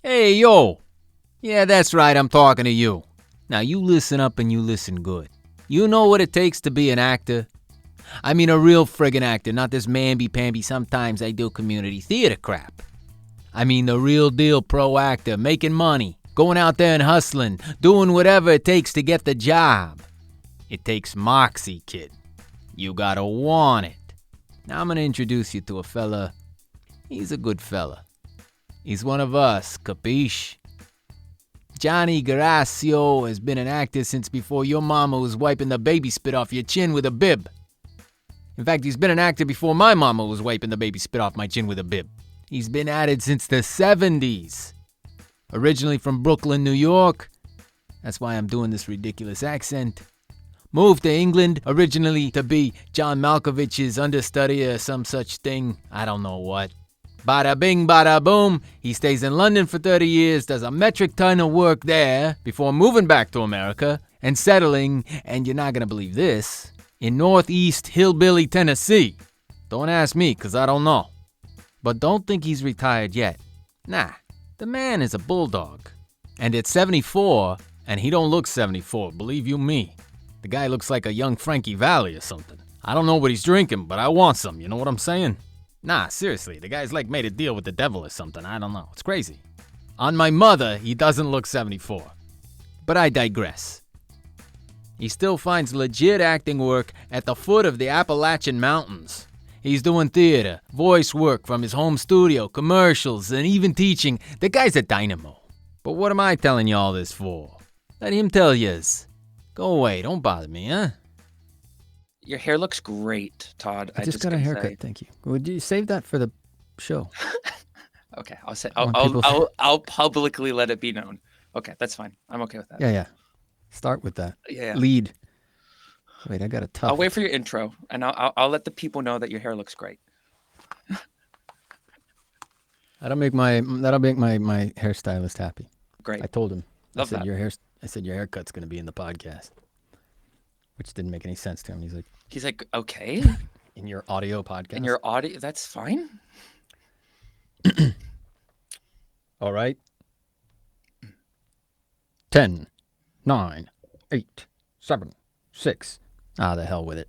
Hey, yo. Yeah, that's right, I'm talking to you. Now, you listen up and you listen good. You know what it takes to be an actor? I mean a real friggin' actor, not this mamby-pamby sometimes I do community theater crap. I mean the real deal pro actor, making money, going out there and hustling, doing whatever it takes to get the job. It takes moxie, kid. You gotta want it. Now I'm gonna introduce you to a fella. He's a good fella. He's one of us, capiche? Johnny Guerrasio has been an actor since before your mama was wiping the baby spit off your chin with a bib. In fact, he's been an actor before my mama was wiping the baby spit off my chin with a bib. He's been at it since the 70s. Originally from Brooklyn, New York. That's why I'm doing this ridiculous accent. Moved to England originally to be John Malkovich's understudy or some such thing. I don't know what. Bada bing, bada boom. He stays in London for 30 years, does a metric ton of work there before moving back to America and settling, and you're not going to believe this, in Northeast Hillbilly, Tennessee. Don't ask me, because I don't know. But don't think he's retired yet. Nah, the man is a bulldog. And at 74, and he don't look 74, believe you me. The guy looks like a young Frankie Valli or something. I don't know what he's drinking, but I want some, you know what I'm saying? Nah, seriously, the guy's like made a deal with the devil or something, I don't know. It's crazy. On my mother, he doesn't look 74. But I digress. He still finds legit acting work at the foot of the Appalachian Mountains. He's doing theater, voice work from his home studio, commercials, and even teaching. The guy's a dynamo. But what am I telling you all this for? Let him tell yous. Go away, don't bother me, huh? Your hair looks great, Todd. I just got a haircut, thank you. Would you save that for the show? Okay, I'll publicly let it be known. Okay, that's fine. I'm okay with that. Yeah. Start with that. Yeah. Lead. Wait, I got a tough. I'll wait for your intro, and I'll let the people know that your hair looks great. That'll make my hairstylist happy. Great. I told him. Love that. I said your haircut's gonna be in the podcast, which didn't make any sense to him. He's like, okay. In your audio podcast. In your audio, that's fine. All right. 10, 9, 8, 7, 6. The hell with it.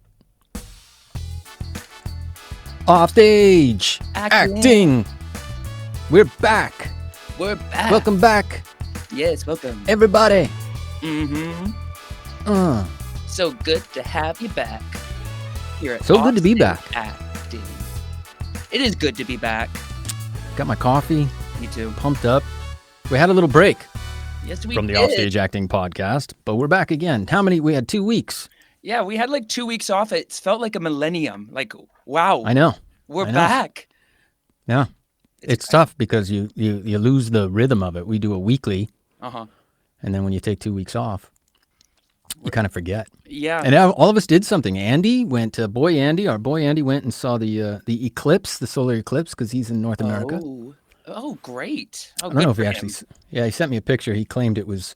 Offstage. Acting. We're back. Welcome back. Yes, welcome. Everybody. Mm-hmm. So good to have you back. Here at So good to be back. Acting. It is good to be back. Got my coffee. Me too. Pumped up. We had a little break. Yes, we from the did. Offstage Acting podcast, but we're back again. We had 2 weeks. Yeah, we had like 2 weeks off. It felt like a millennium. Like, wow. I know. We're back. Yeah. It's tough because you lose the rhythm of it. We do a weekly. Uh-huh. And then when you take 2 weeks off, you kind of forget. Yeah. And all of us did something. Our boy Andy went and saw the eclipse, the solar eclipse, because he's in North America. Oh, great. Oh, I don't know if he actually... Yeah, he sent me a picture. He claimed it was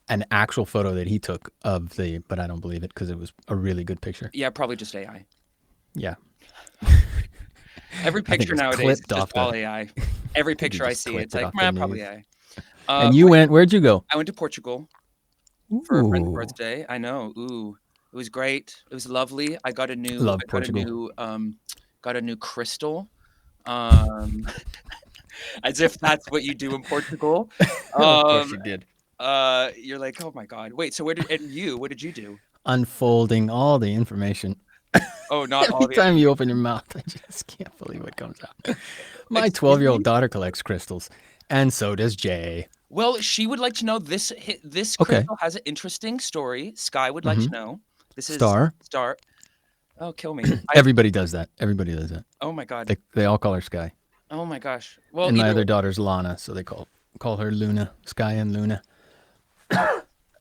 an actual photo that he took but I don't believe it because it was a really good picture. Yeah, probably just AI. Yeah. Every picture nowadays is just all AI. Every picture I see, it's like, probably AI. And you where'd you go? I went to Portugal for a friend's birthday. I know. Ooh, it was great. It was lovely. I got a new crystal. As if that's what you do in Portugal. Of course you did. You're like, oh my God. Wait, so what did you do? Unfolding all the information. Oh, not all Every time you open your mouth, I just can't believe what comes out. My 12-year-old daughter collects crystals, and so does Jay. Well, she would like to know this crystal has an interesting story. Sky would like to know. This is Star. Oh, kill me. Everybody does that. Oh my God. They all call her Sky. Oh my gosh. Well, and my other daughter's Lana, so they call her Luna. Sky and Luna.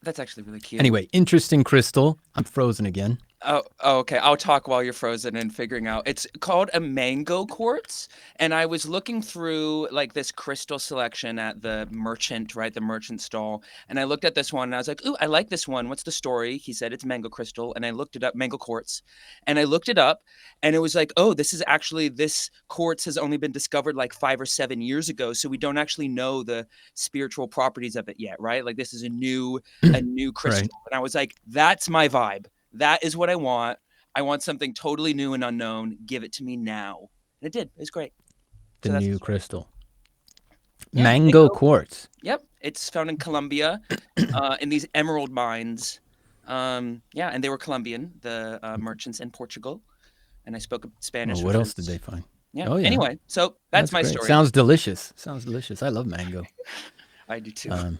That's actually really cute. Anyway, interesting crystal. I'm frozen again. Okay. I'll talk while you're frozen and figuring out. It's called a mango quartz, and I was looking through like this crystal selection at the merchant, right? The merchant stall, and I looked at this one and I was like, "Ooh, I like this one. What's the story?" He said it's mango crystal, and I looked it up, mango quartz, and I looked it up, and it was like, "Oh, this quartz has only been discovered like 5 or 7 years ago, so we don't actually know the spiritual properties of it yet, right? Like this is a new crystal." Right. And I was like, "That's my vibe. That is what I want. I want something totally new and unknown. Give it to me now." And it did. It was great. The So that's the new story. crystal. Yeah, Mango mango. quartz. Yep, it's found in Colombia, in these emerald mines. Yeah, and they were Colombian, the merchants in Portugal, and I spoke Well, Spanish, what which else did was they find? yeah. Oh, yeah. Anyway, so that's That's my great. story. Sounds delicious. Sounds delicious. I love mango. I do too. Um,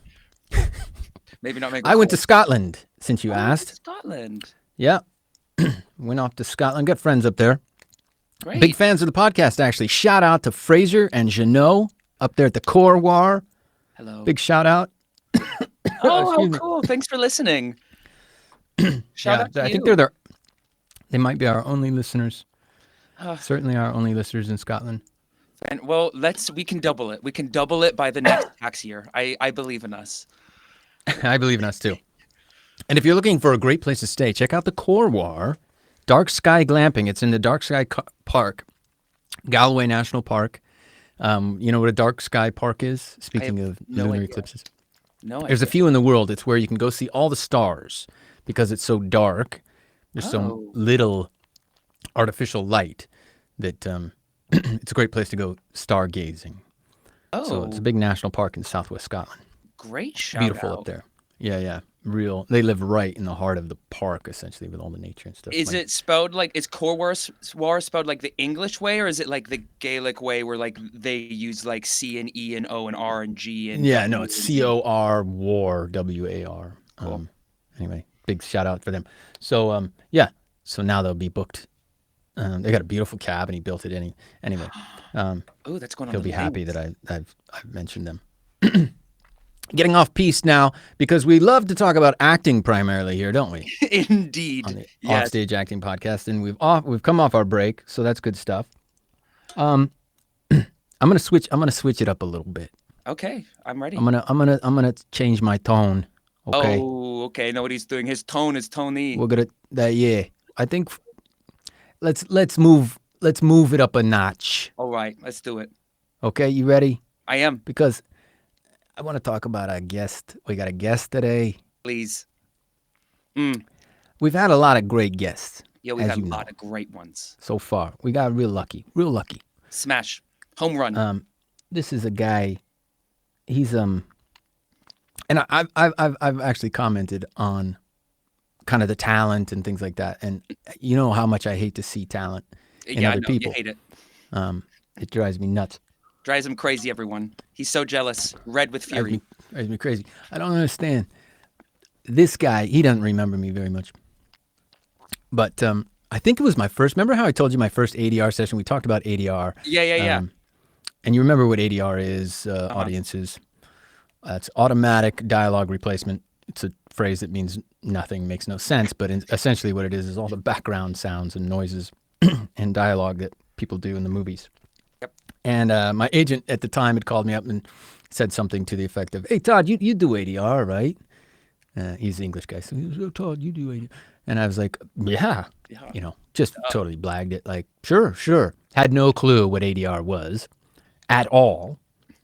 Maybe not mango I went to court. Scotland, since you Oh, you went to asked. Scotland. Yeah. Went off to Scotland. Got friends up there. Big Great. fans of the podcast, actually. Shout out to Fraser and Jeannot up there at the Corwar. Hello. Big shout out. Oh, how Excuse me. cool! Thanks for listening. Shout Yeah, out to I think you. they might be our only listeners. Uh, Certainly our only listeners in Scotland. And well, we can double it. We can double it by the next tax year. I believe in us. I believe in us too. And if you're looking for a great place to stay, check out the Corwar Dark Sky Glamping. It's in the Dark Sky Park, Galloway National Park. You know what a Dark Sky Park is? Speaking of no lunar idea. eclipses. No There's a idea. few in the world. It's where you can go see all the stars because it's so dark. There's so Oh. little artificial light that it's a great place to go stargazing. So it's a Oh, big national park in southwest Scotland. great shout Beautiful out. up there. Yeah, yeah. Real. They live right in the heart of the park, essentially, with all the nature and stuff. Is it spelled like is Corwar spelled like the English way, or is it like the Gaelic way where like they use like C and E and O and R and G and Yeah, W no, it's and Z? COR War, WAR. Cool. Anyway, big shout out for them. So yeah, so now they'll be booked. They got a beautiful cabin. He built it anyway. Oh, that's going on He'll the be happy list. that I've mentioned them. Getting off piece now because we love to talk about acting primarily here, don't we? Indeed. On the Yes. Offstage Acting Podcast, and we've come off our break, so that's good stuff. I'm gonna switch it up a little bit. Okay, I'm ready. I'm gonna change my tone. Okay. Oh, okay. I know what he's doing. His tone is Tony. We're gonna yeah. I think let's move it up a notch. All right, let's do it. Okay, you ready? I am. Because I want to talk about a guest. We got a guest today. Please. We've had a lot of great guests. Yeah, we as had a you lot know, of great ones. so far. We got real lucky. Smash. Home run. This is a guy. He's and I've actually commented on kind of the talent and things like that. And you know how much I hate to see talent in Yeah, I other know. people. You hate it. It drives me nuts. Drives him crazy, everyone. He's so jealous. Red with fury. Drives me crazy. I don't understand. This guy, he doesn't remember me very much. But I think it was my first. Remember how I told you my first ADR session? We talked about ADR. Yeah. And you remember what ADR is, audiences. It's automatic dialogue replacement. It's a phrase that means nothing, makes no sense. But essentially what it is all the background sounds and noises and dialogue that people do in the movies. Yep. And my agent at the time had called me up and said something to the effect of, "Hey, Todd, you do ADR, right?" He's the English guy. So he was, "Oh, Todd, you do ADR." And I was like, yeah. You know, just totally blagged it. Like, sure. Had no clue what ADR was at all.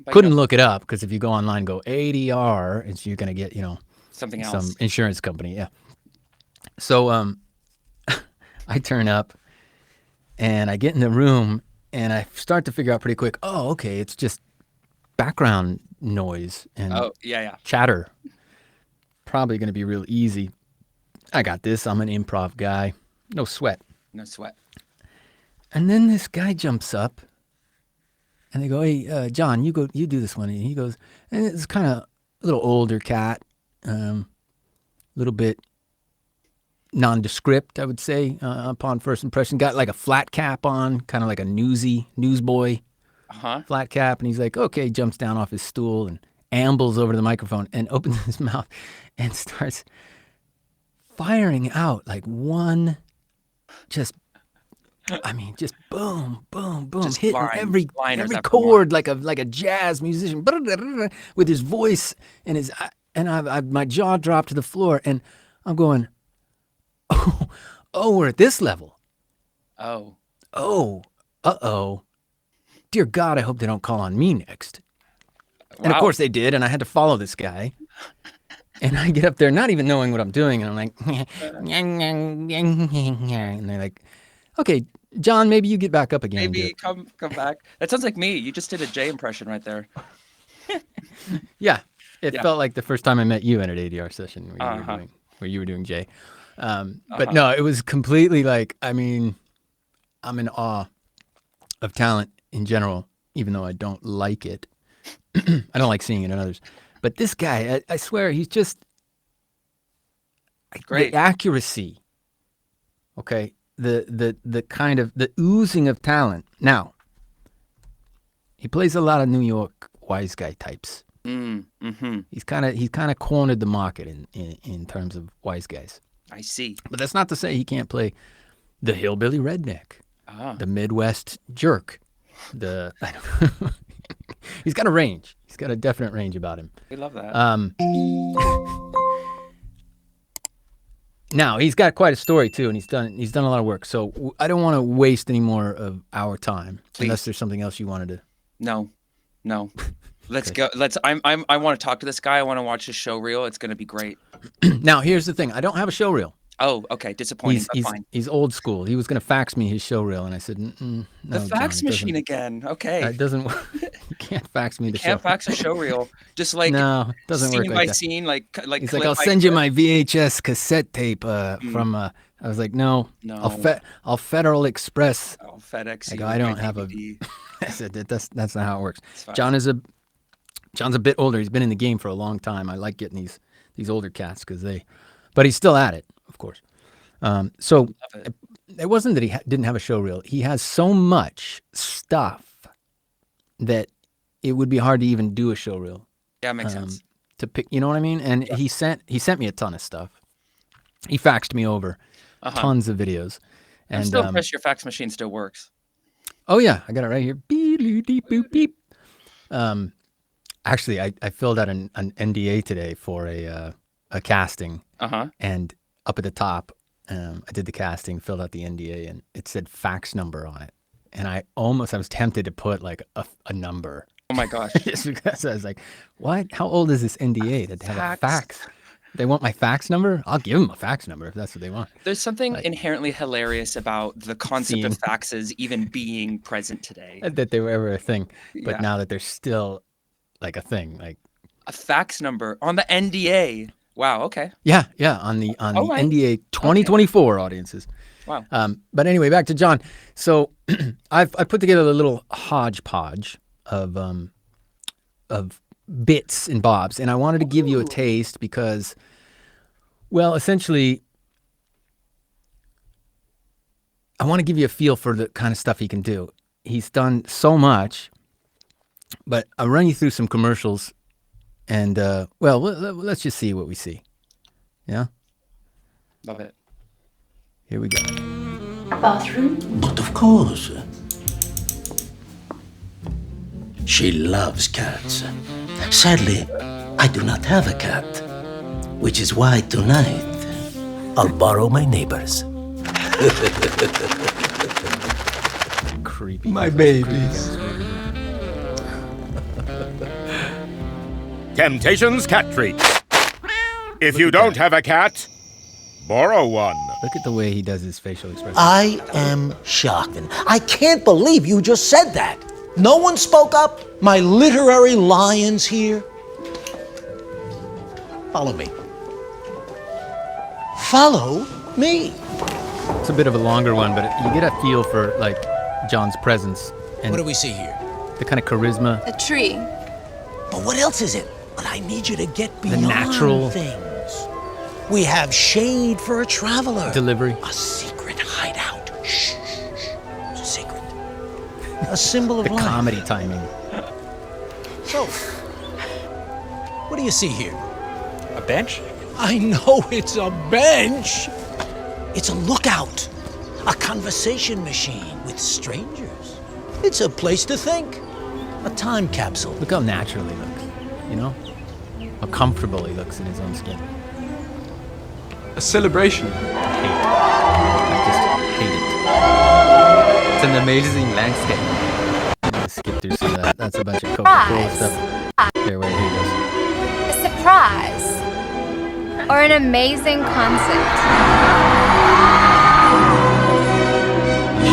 But Couldn't look it up because if you go online and go ADR, you're going to get, something else. some insurance company. Yeah. So I turn up and I get in the room and I start to figure out pretty quick, oh, okay, it's just background noise and Yeah. chatter. Probably going to be real easy. I got this. I'm an improv guy. No sweat. No sweat. And then this guy jumps up and they go, "Hey, John, you do this one." And he goes, and it's kind of a little older cat, a little bit nondescript, I would say, upon first impression. Got like a flat cap on, kind of like a newsboy flat cap. And he's like, okay, jumps down off his stool and ambles over to the microphone and opens his mouth and starts firing out like one just just boom, boom, boom, Just hitting liners every after chord like a jazz musician with his voice and my jaw dropped to the floor, and I'm going, oh, we're at this level. Oh, Uh-oh. Dear God, I hope they don't call on me next. wow. And of course they did, and I had to follow this guy. And I get up there not even knowing what I'm doing, and I'm like, and they're like, okay, John, maybe you get back up again. Maybe come back. That sounds like me. You just did a Jay impression right there. Yeah, it Yeah. felt like the first time I met you at an ADR session where you were doing Jay. But no, it was completely like, I mean, I'm in awe of talent in general, even though I don't like it. I don't like seeing it in others. But this guy, I swear, he's just Great. The accuracy. Okay, the kind of the oozing of talent. Now, he plays a lot of New York wise guy types. Mm-hmm. He's kind of cornered the market in terms of wise guys. I see. But that's not to say he can't play the hillbilly redneck, the Midwest jerk. He's got a range. He's got a definite range about him. We love that. Now he's got quite a story too, and he's done a lot of work. So I don't want to waste any more of our time, unless there's something else you wanted to. No. Let's go. I want to talk to this guy. I want to watch his show reel. It's going to be great. Now here's the thing. I don't have a show reel. Oh, okay. Disappointing. But fine. He's old school. He was going to fax me his show reel, and I said, no, The fax John, machine again. Okay. It doesn't work. You can't fax me the show. Can't fax a show reel. Just like no, it doesn't work scene like by that. scene, like He's like, I'll send you my VHS cassette tape from. I was like, no. I'll Federal Express. I'll FedEx. I go, I don't have a. I said that's not how it works. John's a bit older. He's been in the game for a long time. I like getting these older cats but he's still at it, of course. So it wasn't that he didn't have a show reel. He has so much stuff that it would be hard to even do a show reel. Yeah, makes sense. To pick, you know what I mean? And he sent me a ton of stuff. He faxed me over tons of videos. And I'm still impressed your fax machine still works. Oh yeah, I got it right here. Beep, beep, boop, beep. Actually, I filled out an NDA today for a casting. And up at the top, I did the casting, filled out the NDA, and it said fax number on it. And I was tempted to put like a number. Oh my gosh. Just because I was like, what? How old is this NDA to have a fax? They want my fax number? I'll give them a fax number if that's what they want. There's something inherently hilarious about the concept of faxes even being present today. That they were ever a thing. But now that they're still like a thing. Like a fax number on the NDA. Wow, okay. Yeah, on the NDA 2024 audiences. Wow. But anyway, back to John. So I put together a little hodgepodge of bits and bobs, and I wanted to give you a taste because, well, essentially, I want to give you a feel for the kind of stuff he can do. He's done so much, but I'll run you through some commercials, and let's just see what we see. Yeah? Love it. Here we go. Bathroom? But of course. She loves cats. Sadly, I do not have a cat, which is why tonight I'll borrow my neighbor's. Creepy. My babies. Temptations cat treats. If you don't have a cat, borrow one. Look at the way he does his facial expression. I am shocked. I can't believe you just said that. No one spoke up? My literary lions here? Follow me. Follow me. It's a bit of a longer one, but you get a feel for like John's presence and What do we see here? the kind of charisma. A tree. But what else is it? But I need you to get beyond natural things. We have shade for a traveler. Delivery. A secret hideout. Shh. It's a secret. A symbol of The life. comedy timing. So, what do you see here? A bench? I know it's a bench. It's a lookout. a conversation machine with strangers. It's a place to think. A time capsule. Look how natural he looks, you know? How comfortable he looks in his own skin. A celebration. I just hate it. It's an amazing landscape. I'm gonna skip through some of that. That's a bunch of Coca-Cola stuff. Here, wait, here he goes. A surprise. Or an amazing concert.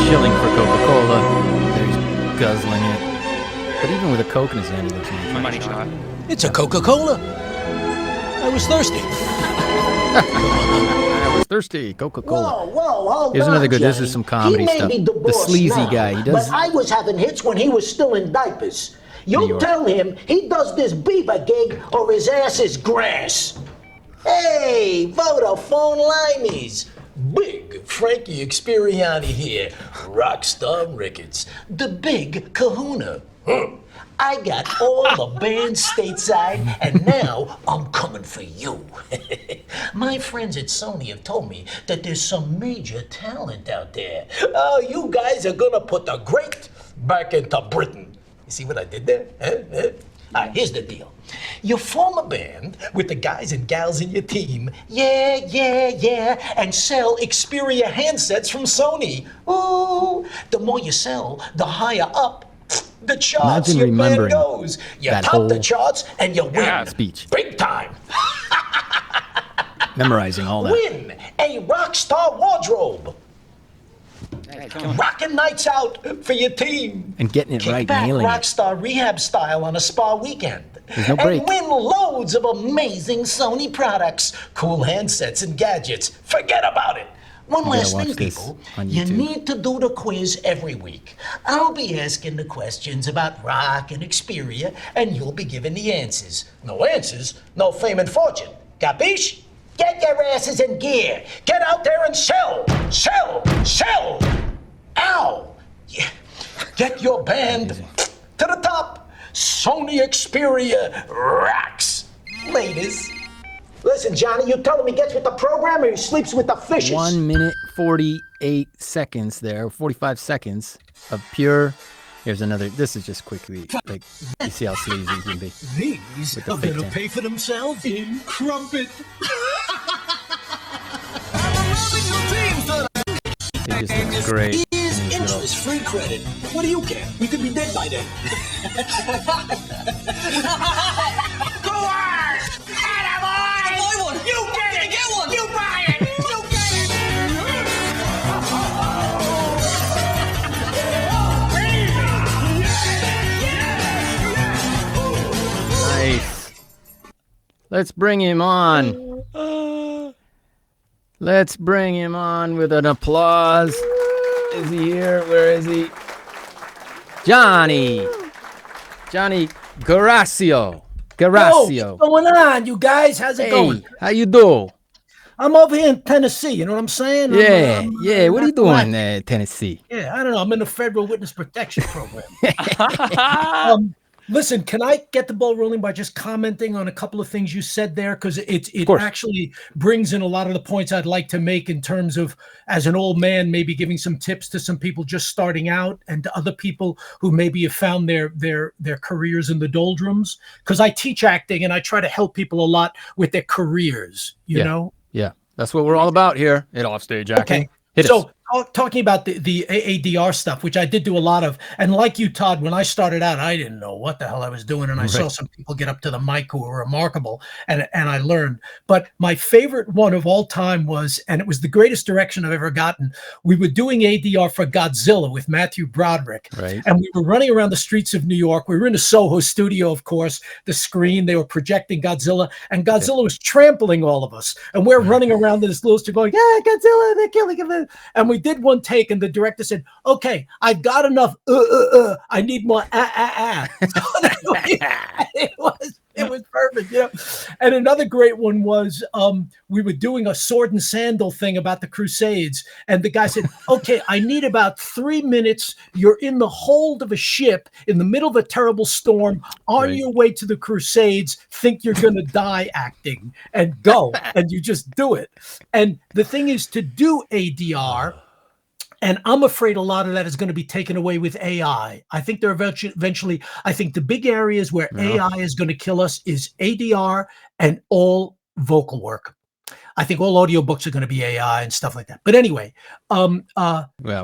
Shilling for Coca-Cola. There he's guzzling it. But even with a Coke in his hand, he looks nice. My money shot. It's a Coca-Cola. I was thirsty. I was thirsty. Coca-Cola. Whoa, Here's another good. This is some comedy he may stuff. Be the, The boss sleazy now, guy. He does. But I was having hits when he was still in diapers. You tell him he does this Bieber gig or his ass is grass. Hey, Vodafone Limeys. Big Frankie Experiani here. Rockstar Records. The big kahuna. I got all the bands stateside, and now I'm coming for you. My friends at Sony have told me that there's some major talent out there. Oh, you guys are gonna put the great back into Britain. You see what I did there? All right, here's the deal. You form a band with the guys and gals in your team, yeah, and sell Xperia handsets from Sony. Ooh, the more you sell, the higher up the charts Imagine your band remembering goes. You that top the whole charts and you win. speech. Big time. Memorizing all that. Win a rock star wardrobe. Rockin' nights out for your team. And getting it Kick right, back nailing it. Rockstar rehab style on a spa weekend. There's no break. And win loads of amazing Sony products, cool handsets and gadgets. Forget about it. One You gotta last watch thing, this people. on You YouTube. need to do the quiz every week. I'll be asking the questions about rock and Xperia, and you'll be giving the answers. No answers, no fame and fortune. Capiche? Get your asses in gear. Get out there and sell. Sell. Sell. Ow. Yeah. Get your band to the top. Sony Xperia rocks. Ladies. Listen, Johnny, you tell him he gets with the program or he sleeps with the fishes. 1 minute 48 seconds there, 45 seconds of pure. Here's another. This is just quickly. Like, you see how sleazy he can be. These With the are fake gonna tan. pay for themselves in crumpet. He just looks great. in Is his little- interest-free credit. What do you care? You could be dead by then. Go on! Attaboy! One. You get it! Get one! You buy it! You get Nice. Let's bring him on. Let's bring him on with an applause. Is he here? Where is he? Johnny Guerrasio. What's going on, you guys? How's it going? How you do? I'm over here in Tennessee, you know what I'm saying? Yeah. What are you not doing there, Tennessee? Yeah, I don't know. I'm in the Federal Witness Protection Program. Listen, can I get the ball rolling by just commenting on a couple of things you said there? Because it actually brings in a lot of the points I'd like to make in terms of, as an old man, maybe giving some tips to some people just starting out and to other people who maybe have found their careers in the doldrums. Because I teach acting and I try to help people a lot with their careers, you know? Yeah, that's what we're all about here at Offstage Acting. Okay. Hit us. So talking about the AADR stuff, which I did do a lot of, and like you, Todd, when I started out, I didn't know what the hell I was doing, and I saw some people get up to the mic who were remarkable, and I learned. But my favorite one of all time was, and it was the greatest direction I've ever gotten, we were doing ADR for Godzilla with Matthew Broderick, Right. and we were running around the streets of New York. We were in a Soho studio, of course, the screen, they were projecting Godzilla, and Godzilla was trampling all of us, and we're running around in this little studio going, yeah, Godzilla, they're killing him. And we did one take, and the director said, okay, I've got enough, I need more, It was perfect, you know. And another great one was we were doing a sword and sandal thing about the Crusades, and the guy said, okay, I need about 3 minutes. You're in the hold of a ship in the middle of a terrible storm on your way to the Crusades, think you're going to die acting, and go, and you just do it. And the thing is, to do ADR, And I'm afraid a lot of that is going to be taken away with AI. I think there eventually, I think the big areas where AI is going to kill us is ADR and all vocal work. I think all audiobooks are going to be AI and stuff like that. But anyway, well,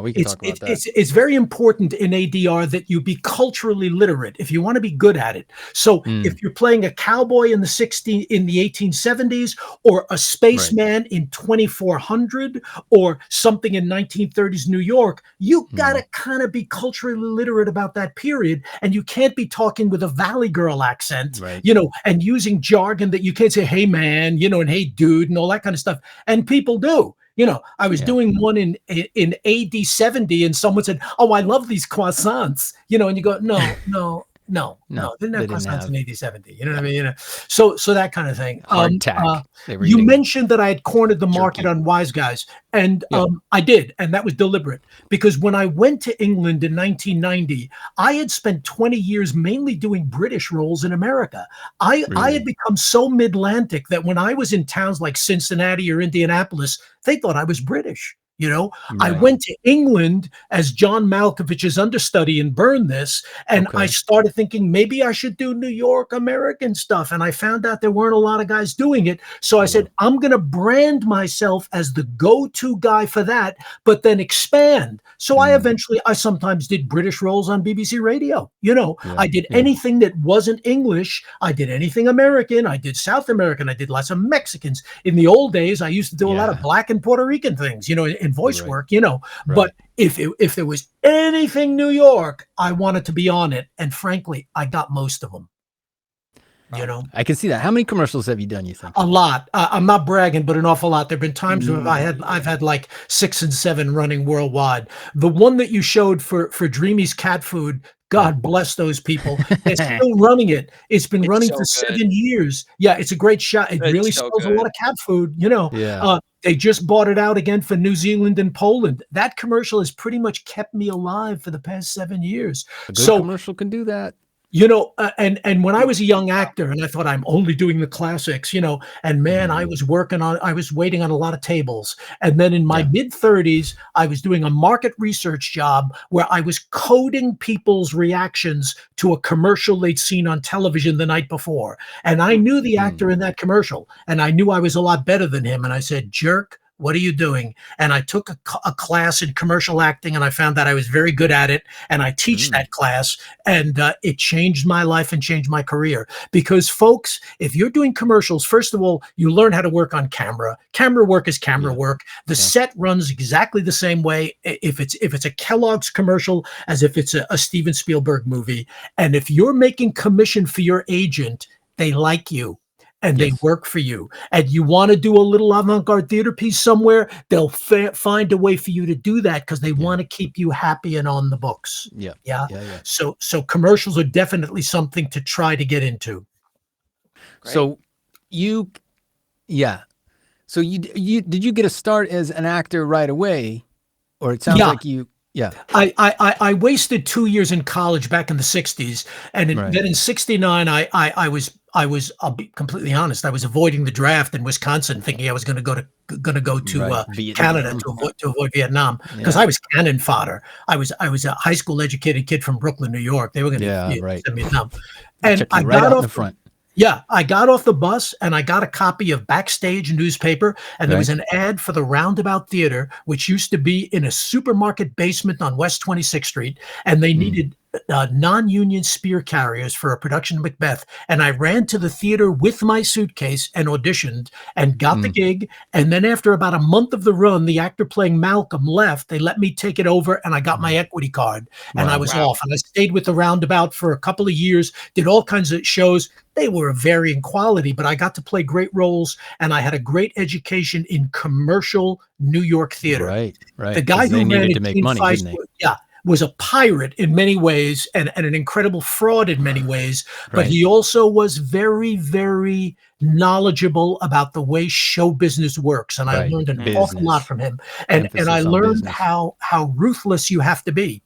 we can talk about that. It's very important in ADR that you be culturally literate if you want to be good at it. So if you're playing a cowboy in the 1870s, or a spaceman in 2400, or something in 1930s New York, you gotta kind of be culturally literate about that period, and you can't be talking with a Valley Girl accent, and using jargon that you can't say, "Hey man," and "Hey dude," and all that kind of stuff. And people do. I was doing one in AD 70, and someone said, "Oh, I love these croissants," and you go, no, they didn't have croissants in AD 70. You know what I mean? So that kind of thing. You mentioned that I had cornered the market on Wiseguys, and I did, and that was deliberate, because when I went to England in 1990, I had spent 20 years mainly doing British roles in America. I had become so mid-Atlantic that when I was in towns like Cincinnati or Indianapolis, they thought I was British. I went to England as John Malkovich's understudy in Burn This, and I started thinking maybe I should do New York American stuff, and I found out there weren't a lot of guys doing it. So I said, I'm going to brand myself as the go-to guy for that, but then expand. So I sometimes did British roles on BBC Radio. I did anything that wasn't English. I did anything American. I did South American. I did lots of Mexicans. In the old days, I used to do a lot of Black and Puerto Rican things, in voice work, but if there was anything New York, I wanted to be on it. And frankly, I got most of them. I can see that. How many commercials have you done, you think? A lot. I'm not bragging, but an awful lot. There've been times where I've had like 6 and 7 running worldwide. The one that you showed for Dreamy's cat food, God bless those people. They're still running it. It's been running for 7 years. Yeah, it's a great shot. It really sells a lot of cat food, They just bought it out again for New Zealand and Poland. That commercial has pretty much kept me alive for the past 7 years. A good commercial can do that. And when I was a young actor and I thought I'm only doing the classics, and man, I was waiting on a lot of tables. And then in my mid-30s, I was doing a market research job where I was coding people's reactions to a commercial they'd seen on television the night before. And I knew the actor in that commercial, and I knew I was a lot better than him. And I said, "Jerk, what are you doing?" And I took a class in commercial acting, and I found that I was very good at it. And I teach that class, and it changed my life and changed my career. Because folks, if you're doing commercials, first of all, you learn how to work on camera. Camera work is camera work. The set runs exactly the same way if it's a Kellogg's commercial as if it's a Steven Spielberg movie. And if you're making commission for your agent, they like you. And they work for you, and you want to do a little avant-garde theater piece somewhere, they'll find a way for you to do that because they want to keep you happy and on the books. So commercials are definitely something to try to get into. Great. So you did you get a start as an actor right away, or it sounds like you? Yeah, I wasted 2 years in college back in the 60s, and then in 69 I was, I'll be completely honest, I was avoiding the draft in Wisconsin, thinking I was going to go to Canada to avoid Vietnam, because I was cannon fodder. I was a high school educated kid from Brooklyn, New York. They were going to send me Vietnam, and I got off the front. Yeah, I got off the bus and I got a copy of Backstage newspaper, and there was an ad for the Roundabout Theater, which used to be in a supermarket basement on West 26th Street, and they needed non-union spear carriers for a production of Macbeth. And I ran to the theater with my suitcase and auditioned and got the gig. And then after about a month of the run, the actor playing Malcolm left. They let me take it over, and I got my equity card, and I was off. And I stayed with the Roundabout for a couple of years, did all kinds of shows. They were of varying quality, but I got to play great roles, and I had a great education in commercial New York theater. Right. The guy who ran it to make money, didn't they? Was a pirate in many ways and an incredible fraud in many ways, but he also was very, very knowledgeable about the way show business works. And I learned an awful lot from him. And I learned how ruthless you have to be.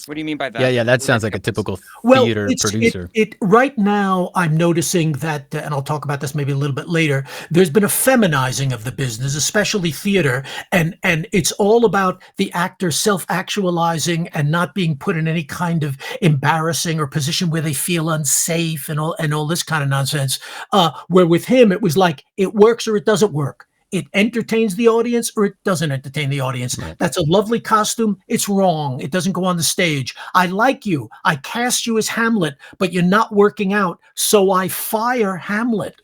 What do you mean by that? Yeah. That sounds like a typical Well, theater producer. Right now, I'm noticing that, and I'll talk about this maybe a little bit later. There's been a feminizing of the business, especially theater, and it's all about the actor self-actualizing and not being put in any kind of embarrassing or position where they feel unsafe and all this kind of nonsense. Where with him, it was like it works or it doesn't work. It entertains the audience or it doesn't entertain the audience. Right. That's a lovely costume. It's wrong. It doesn't go on the stage. I like you. I cast you as Hamlet, but you're not working out. So I fire Hamlet.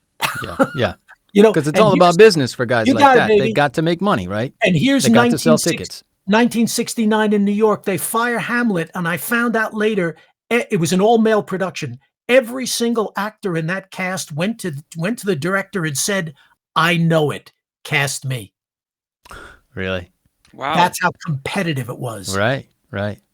Yeah. Because it's all about business for guys like that. They got to make money, right? And here's they got to sell tickets. 1969 in New York, they fire Hamlet. And I found out later, it was an all-male production. Every single actor in that cast went to the director and said, I know it. Cast me. Really? Wow. That's how competitive it was. Right.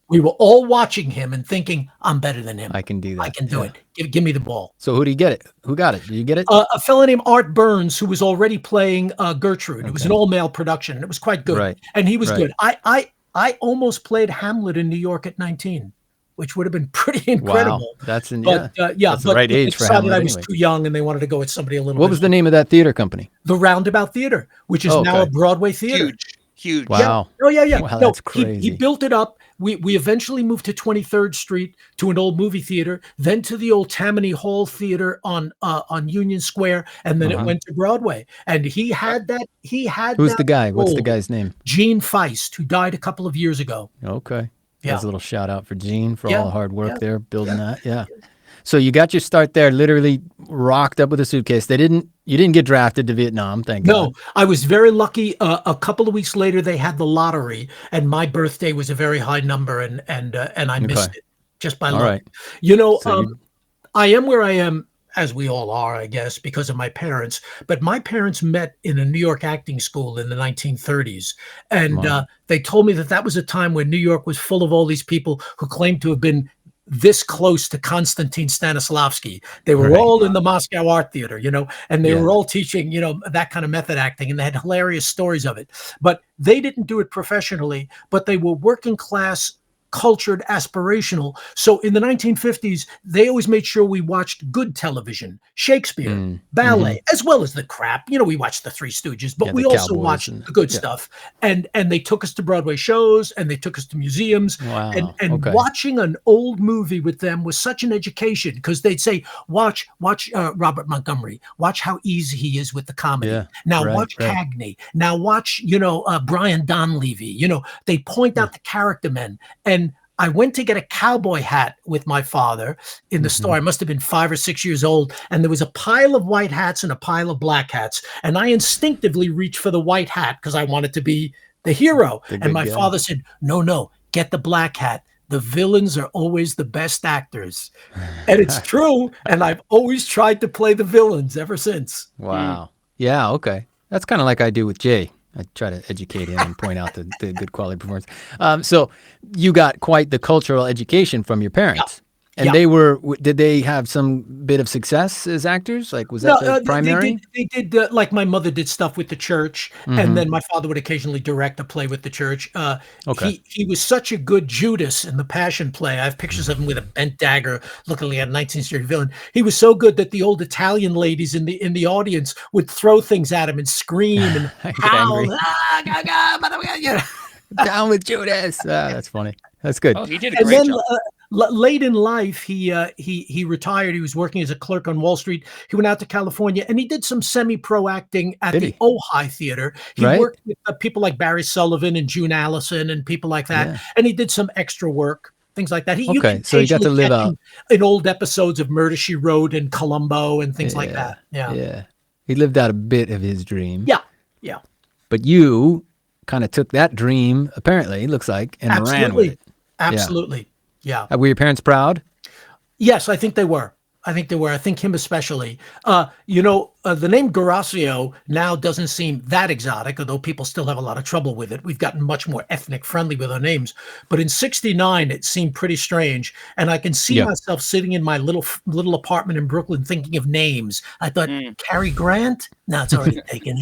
We were all watching him and thinking, I'm better than him. I can do that. I can do it. Give me the ball. So who do you get it? Who got it? Did you get it? A fellow named Art Burns, who was already playing Gertrude. Okay. It was an all-male production, and it was quite good. Right. And he was good. I almost played Hamlet in New York at 19. Which would have been pretty incredible. Wow, that's the right age for Hamlet. I was too young, and they wanted to go with somebody a little. What was the name of that theater company? The Roundabout Theater, which is now a Broadway theater. Huge. Wow. Yeah. Wow, that's crazy. He built it up. We eventually moved to 23rd Street to an old movie theater, then to the old Tammany Hall Theater on Union Square, and then it went to Broadway. And he had that. Who's the guy? What's the guy's name? Gene Feist, who died a couple of years ago. Okay. There's a little shout out for Gene for all the hard work there building that. Yeah. So you got your start there, literally rocked up with a suitcase. You didn't get drafted to Vietnam, thank God. No, I was very lucky. A couple of weeks later, they had the lottery, and my birthday was a very high number, and I missed it just by luck. Right. I am where I am, as we all are, I guess, because of my parents. But my parents met in a New York acting school in the 1930s. And they told me that was a time when New York was full of all these people who claimed to have been this close to Konstantin Stanislavski. They were all in the Moscow Art Theater, and they were all teaching, that kind of method acting. And they had hilarious stories of it. But they didn't do it professionally, but they were working class, cultured, aspirational. So in the 1950s, they always made sure we watched good television, Shakespeare, ballet, as well as the crap. We watched the Three Stooges, but we also watched the good stuff. And they took us to Broadway shows, and they took us to museums. Wow. And watching an old movie with them was such an education, because they'd say, watch Robert Montgomery, watch how easy he is with the comedy. Yeah, now watch Cagney. Now watch, Brian Donlevy. They point out the character men. And I went to get a cowboy hat with my father in the store. I must have been 5 or 6 years old. And there was a pile of white hats and a pile of black hats. And I instinctively reached for the white hat because I wanted to be the hero. And my father said, no, get the black hat. The villains are always the best actors. And it's true. And I've always tried to play the villains ever since. Wow. Yeah, okay. That's kind of like I do with Jay. I try to educate him and point out the good quality performance. So you got quite the cultural education from your parents. And did they have some bit of success as actors? Like, was that the primary? They did like my mother did stuff with the church, and then my father would occasionally direct a play with the church. He was such a good Judas in the Passion play. I have pictures of him with a bent dagger looking like a 19th century villain. He was so good that the old Italian ladies in the audience would throw things at him and scream and howl. Down with Judas. That's funny. That's good. Oh, he did a great job. Late in life, he retired. He was working as a clerk on Wall Street. He went out to California, and he did some semi-pro acting at the Ojai Theater. He worked with people like Barry Sullivan and June Allison and people like that. And he did some extra work, things like that. So he got to live out in old episodes of Murder, She Wrote and Columbo and things like that. Yeah. He lived out a bit of his dream. Yeah. But you kind of took that dream, apparently, it looks like, and ran with it. Absolutely. Yeah. Were your parents proud? Yes, I think they were. I think they were. I think him especially. The name Guerrasio now doesn't seem that exotic, although people still have a lot of trouble with it. We've gotten much more ethnic friendly with our names. But in '69, it seemed pretty strange. And I can see myself sitting in my little apartment in Brooklyn thinking of names. I thought, Cary Grant? No, it's already taken.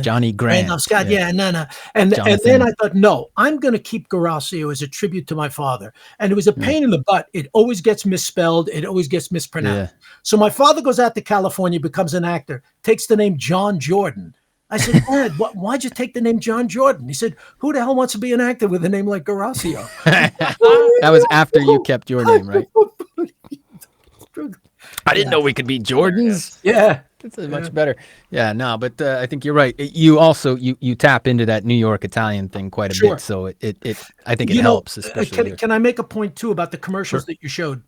Johnny Grant. Randolph Scott. No. And then I thought, no, I'm going to keep Guerrasio as a tribute to my father. And it was a pain in the butt. It always gets misspelled. It always gets mispronounced. So my father goes out to California, becomes an actor, takes the name John Jordan. I said, Dad, why'd you take the name John Jordan? He said, who the hell wants to be an actor with a name like Guerrasio? That was after you kept your name, right? I didn't know we could be Jordans. Yeah. It's much better. Yeah, no, but I think you're right. You also, you tap into that New York Italian thing quite a bit. So I think it helps, especially. Can I make a point too about the commercials that you showed?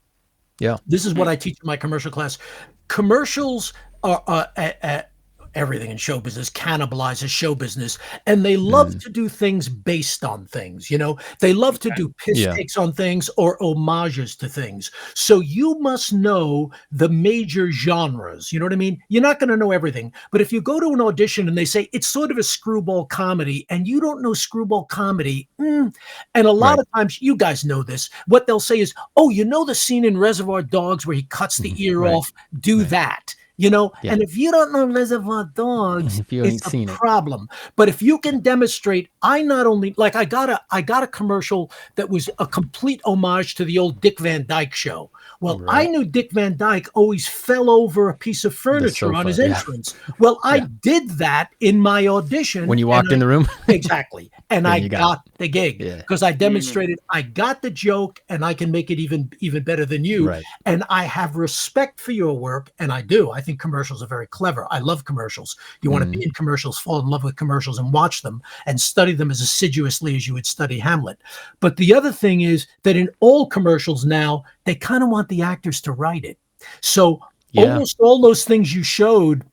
Yeah. This is what I teach in my commercial class. Commercials are everything in show business cannibalizes show business, and they love to do things based on things. They love to do piss takes on things or homages to things. So you must know the major genres. You know what I mean? You're not going to know everything, but if you go to an audition and they say it's sort of a screwball comedy, and you don't know screwball comedy, and a lot of times, you guys know this, what they'll say is, oh, the scene in Reservoir Dogs where he cuts the ear off, do that. And if you don't know Reservoir Dogs, it's a problem. But if you can demonstrate, I not only I got a commercial that was a complete homage to the old Dick Van Dyke Show. Well, I knew Dick Van Dyke always fell over a piece of furniture on his entrance. Well, I did that in my audition when you walked in the room. Exactly, and I got the gig because I demonstrated I got the joke and I can make it even better than you. Right. And I have respect for your work, and I do. I think commercials are very clever. I love commercials. You want to be in commercials, fall in love with commercials and watch them and study them as assiduously as you would study Hamlet. But the other thing is that in all commercials now, they kind of want the actors to write it. So almost all those things you showed,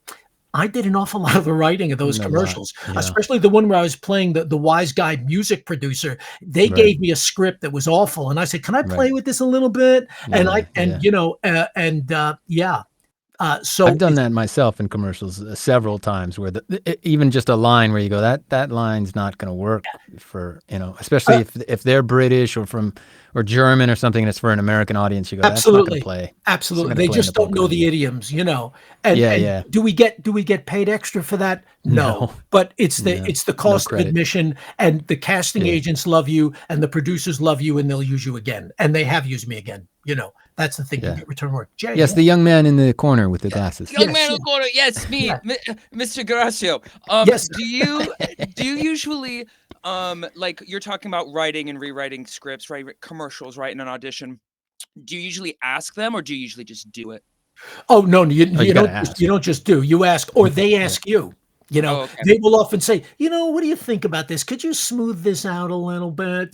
I did an awful lot of the writing of those commercials, especially the one where I was playing the Wiseguy music producer. They gave me a script that was awful. And I said, can I play with this a little bit? So I've done that myself in commercials several times where even just a line where you go, that line's not going to work for, especially if they're British or German or something, and it's for an American audience. You go, that's not going to play. Absolutely. They just don't know the idioms, And do we get paid extra for that? No. But it's the cost of admission, and the casting agents love you and the producers love you, and they'll use you again. And they have used me again. That's the thing. You get return work. Jay, the young man in the corner with the glasses. Young man in the corner. Yes, me, Mr. Guerrasio. Do you usually you're talking about writing and rewriting scripts, right? Commercials, right? In an audition, do you usually ask them, or do you usually just do it? Oh no, you don't just do. You ask, or they ask you. They will often say, what do you think about this? Could you smooth this out a little bit?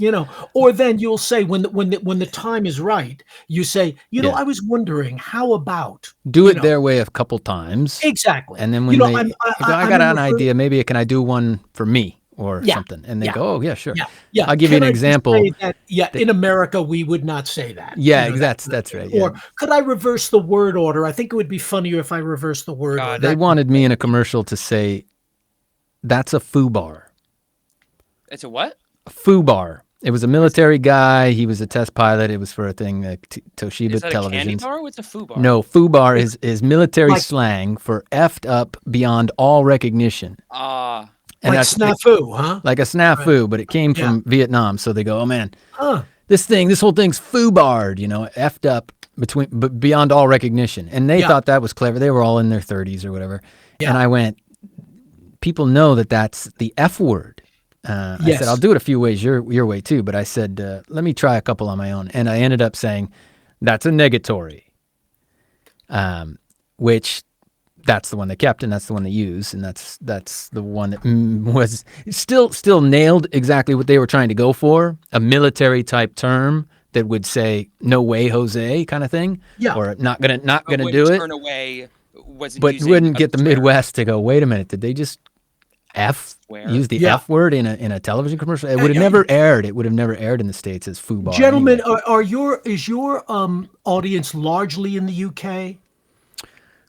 Or then you'll say when the time is right, you say, I was wondering, how about do it their way a couple times. Exactly. And then when I got an idea, maybe can I do one for me or something? And they go, oh yeah, sure. Yeah. I'll give you an example. In America, we would not say that. Yeah, that's right. Yeah. Or could I reverse the word order? I think it would be funnier if I reversed the word order. They wanted me in a commercial to say, that's a foobar. It's a what? A foobar. It was a military guy. He was a test pilot. It was for a thing, Toshiba Is that televisions. A candy bar? What's a foobar? No, foobar is military slang for effed up beyond all recognition. And like snafu, huh? Like a snafu, but it came from Vietnam. So they go, oh man, this whole thing's foobarred, effed up but beyond all recognition. And they thought that was clever. They were all in their 30s or whatever. Yeah. And I went, people know that's the F word. I said, I'll do it a few ways your way too. But I said, let me try a couple on my own. And I ended up saying, that's a negatory, which that's the one they kept, and that's the one they use. And that's the one that was still nailed exactly what they were trying to go for, a military type term that would say, no way, Jose kind of thing. Yeah. Or not gonna do it. Turn away. But wouldn't get the Midwest to go, wait a minute, did they just use the F word in a television commercial? It would have never aired. It would have never aired in the States as foobar. Gentlemen, anyway. Is your audience largely in the UK?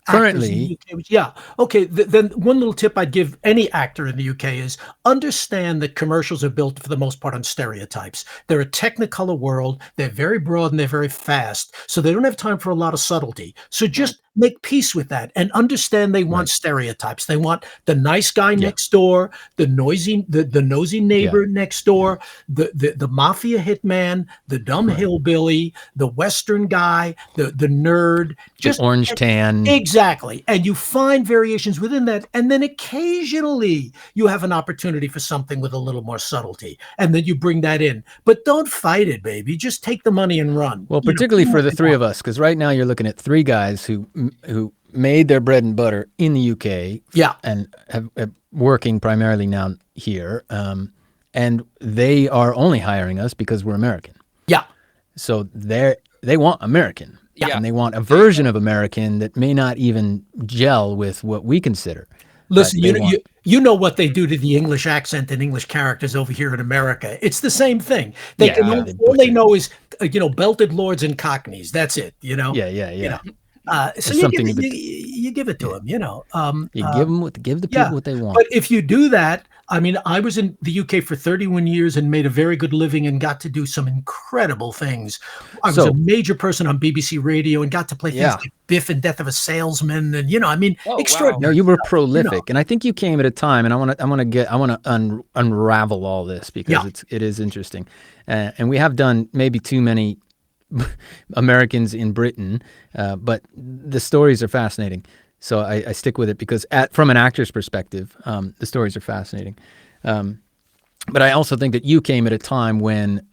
Currently, actors in the UK, yeah. Okay, then one little tip I'd give any actor in the UK is understand that commercials are built for the most part on stereotypes. They're a technicolor world. They're very broad and they're very fast, so they don't have time for a lot of subtlety. So just make peace with that and understand they want stereotypes. They want the nice guy next door, the nosy neighbor next door, the mafia hitman, the dumb hillbilly, the Western guy, the nerd, just orange tan. Exactly. And you find variations within that. And then occasionally you have an opportunity for something with a little more subtlety. And then you bring that in. But don't fight it, baby. Just take the money and run. Well, particularly for the three of us, because right now you're looking at three guys who made their bread and butter in the UK. Yeah. And have working primarily now here. And they are only hiring us because we're American. Yeah. So they want American. Yeah. And they want a version of American that may not even gel with what we consider. Listen, you know what they do to the English accent and English characters over here in America. It's the same thing. All they know is belted lords and cockneys. That's it. Yeah. So you give it to them. You give the people what they want. But if you do that, I mean, I was in the UK for 31 years and made a very good living and got to do some incredible things. I was a major person on BBC Radio and got to play things like Biff and Death of a Salesman, and extraordinary. No, you were prolific, and I think you came at a time, and I want to unravel all this because it is interesting, and we have done maybe too many Americans in Britain, but the stories are fascinating. So I stick with it because from an actor's perspective, the stories are fascinating. But I also think that you came at a time when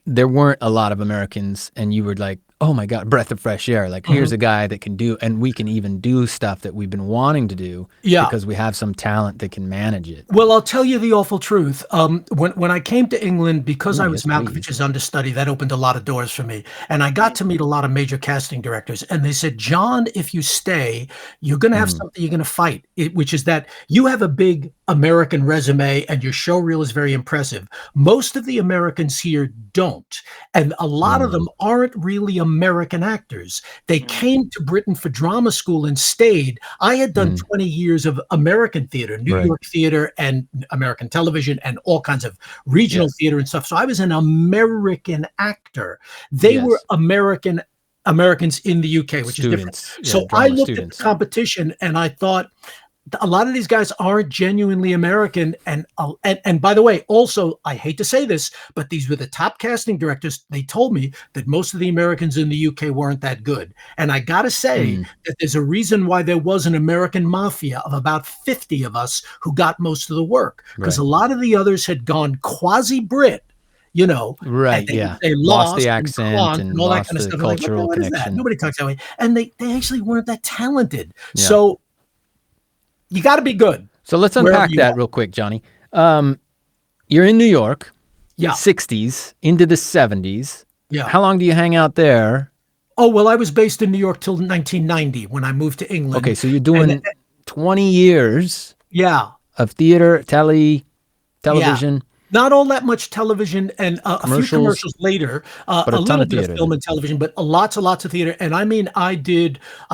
there weren't a lot of Americans and you were like, oh my God, breath of fresh air. Like, here's a guy that can do, and we can even do stuff that we've been wanting to do because we have some talent that can manage it. Well, I'll tell you the awful truth. When I came to England, because I was Malkovich's understudy, that opened a lot of doors for me. And I got to meet a lot of major casting directors. And they said, John, if you stay, you're going to have something you're going to fight, which is that you have a big American resume and your show reel is very impressive. Most of the Americans here don't. And a lot of them aren't really American actors. They came to Britain for drama school and stayed. I had done 20 years of American theater, New York theater and American television and all kinds of regional theater and stuff. So I was an American actor. They were Americans in the UK, which is different. So I looked at the competition and I thought, a lot of these guys aren't genuinely American. And by the way, also, I hate to say this, but these were the top casting directors. They told me that most of the Americans in the UK weren't that good. And I got to say that there's a reason why there was an American mafia of about 50 of us who got most of the work, because a lot of the others had gone quasi-Brit. They lost the accent and all that lost kind of the stuff. cultural what is that? connection. Nobody talks that way. And they actually weren't that talented. So you got to be good. So let's unpack that real quick, Johnny. You're in New York, 60s into the 70s. Yeah. How long do you hang out there? Oh, well, I was based in New York till 1990 when I moved to England. Okay, so you're doing 20 years of theater, television. Not all that much television and a few commercials later, but a little bit theater, of film and television, but lots and lots of theater. And I mean, I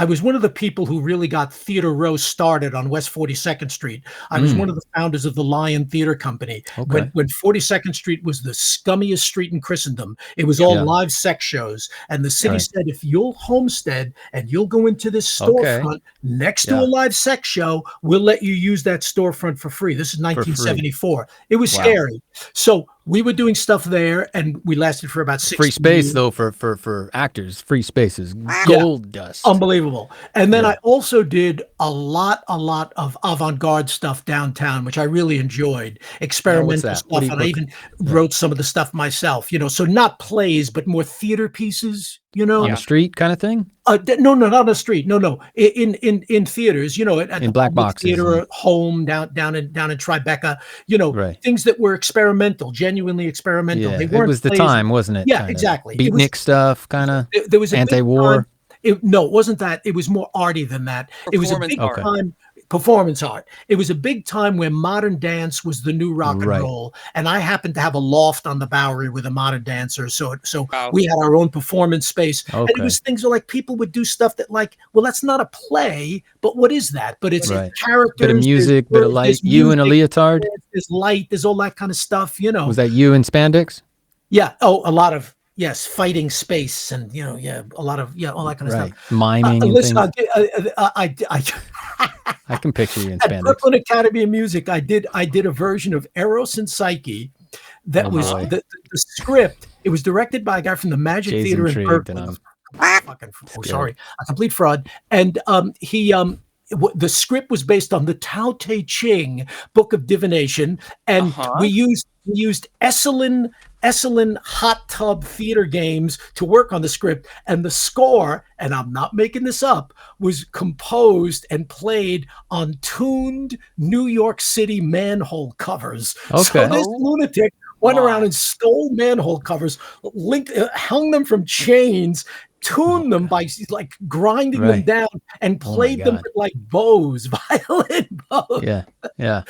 was one of the people who really got Theater Row started on West 42nd Street. I was one of the founders of the Lion Theater Company. Okay. When 42nd Street was the scummiest street in Christendom, it was all live sex shows. And the city said, if you'll homestead and you'll go into this storefront next to a live sex show, we'll let you use that storefront for free. This is 1974. It was scary. So we were doing stuff there, and we lasted for about 6 free space years. Though for actors, free spaces, gold dust, unbelievable. And then I also did a lot of avant-garde stuff downtown, which I really enjoyed, experimental stuff, and I even wrote some of the stuff myself. So not plays, but more theater pieces. On the street kind of thing. No, not on the street. No, in theaters. At in black boxes, theater at home down in Tribeca. Things that were experimental, genuinely experimental. Yeah, they weren't. It was the plays. time, wasn't it? Yeah, kinda exactly. Beatnik stuff, kind of. There was a anti-war. No, it wasn't that. It was more arty than that. It was a big time. performance art. It was a big time where modern dance was the new rock and roll, and I happened to have a loft on the Bowery with a modern dancer, so we had our own performance space. And it was things like people would do stuff that like, well, that's not a play, but what is that? But it's characters, bit of music, bit of light. You in a leotard. There's light. There's all that kind of stuff. You know. Was that you in spandex? Yeah. Oh, a lot of. Yes, fighting space and a lot of all that kind of stuff. Miming. Listen, I can picture you in spandex. At Brooklyn Academy of Music, I did a version of Eros and Psyche that was the script. It was directed by a guy from the Magic Theater in Berkeley. A complete fraud. And the script was based on the Tao Te Ching Book of Divination, and we used Esalen hot tub theater games to work on the script, and the score, and I'm not making this up, was composed and played on tuned New York City manhole covers. So this lunatic went around and stole manhole covers, hung them from chains, tuned them by like grinding them down, and played them with like bows, violin bows. Yeah.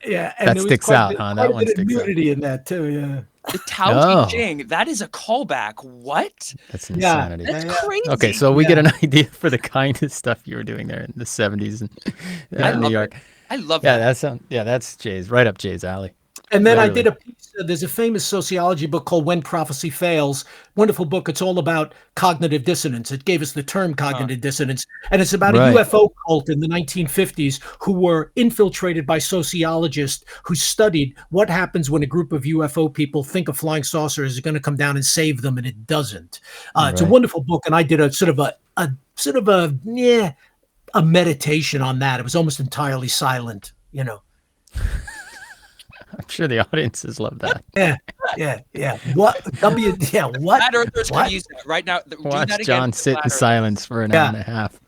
And that sticks out, huh? That one sticks out. In that too, yeah. The Tao Te Ching, that is a callback. What? That's insanity. That's crazy. Okay, so we get an idea for the kind of stuff you were doing there in the 70s in New York. I love that. That's Jay's, right up Jay's alley. And then I did a piece. There's a famous sociology book called When Prophecy Fails. Wonderful book. It's all about cognitive dissonance. It gave us the term cognitive dissonance. And it's about a UFO cult in the 1950s who were infiltrated by sociologists who studied what happens when a group of UFO people think a flying saucer is going to come down and save them, and it doesn't. It's a wonderful book. And I did a sort of a meditation on that. It was almost entirely silent, I'm sure the audiences love that. Yeah. What? What? Flat Earthers can use that right now. Watch John sit in silence for an hour and a half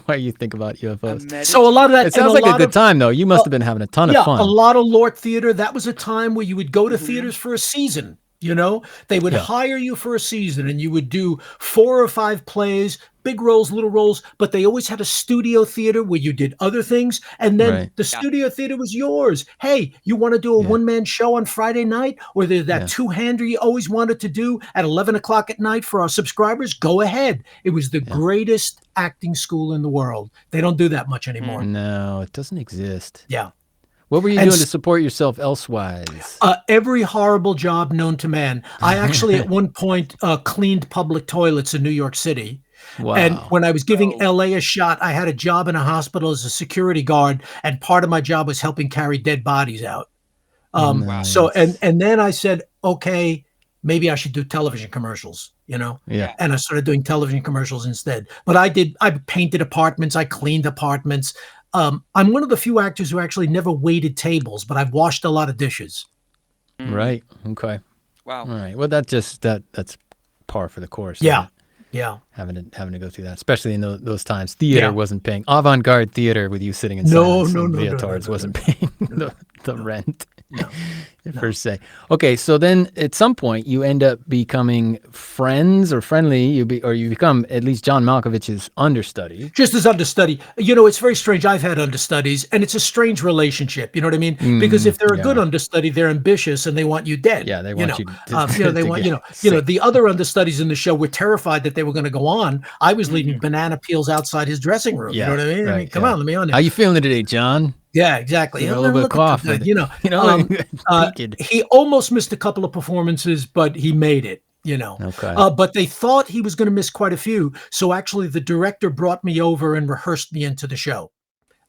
while you think about UFOs. So a lot of that. It sounds like a good time, though. You must have been having a ton of fun. A lot of Lort theater. That was a time where you would go to theaters for a season. They would hire you for a season, and you would do 4 or 5 plays, big roles, little roles, but they always had a studio theater where you did other things, and then the studio theater was yours. Hey, you want to do a one-man show on Friday night, or there's that two-hander you always wanted to do at 11 o'clock at night for our subscribers? Go ahead. It was the greatest acting school in the world. They don't do that much anymore. No, it doesn't exist. Yeah. What were you doing to support yourself elsewise? Every horrible job known to man. I actually at one point cleaned public toilets in New York City. Wow. And when I was giving LA a shot, I had a job in a hospital as a security guard, and part of my job was helping carry dead bodies out. So and then I said, okay, maybe I should do television commercials, And I started doing television commercials instead. But I painted apartments, I cleaned apartments. I'm one of the few actors who actually never waited tables, but I've washed a lot of dishes. Right. Okay. Wow. All right. Well, that's par for the course. Yeah. Yeah. Having to go through that, especially in those times. Theater wasn't paying. Avant-garde theater with you sitting in silence and leotards wasn't paying the rent. Per se. Okay, so then at some point you end up becoming friends or friendly. You become at least John Malkovich's understudy. Just as understudy. It's very strange. I've had understudies, and it's a strange relationship. You know what I mean? Because if they're a good understudy, they're ambitious and they want you dead. Yeah, they want you. The other understudies in the show were terrified that they were going to go on. I was leaving banana peels outside his dressing room. Yeah, you know what I mean? Right, come on, let me on there. How you feeling today, John? Yeah, exactly. A little bit of cough. He almost missed a couple of performances, but he made it, Okay. But they thought he was going to miss quite a few. So actually the director brought me over and rehearsed me into the show.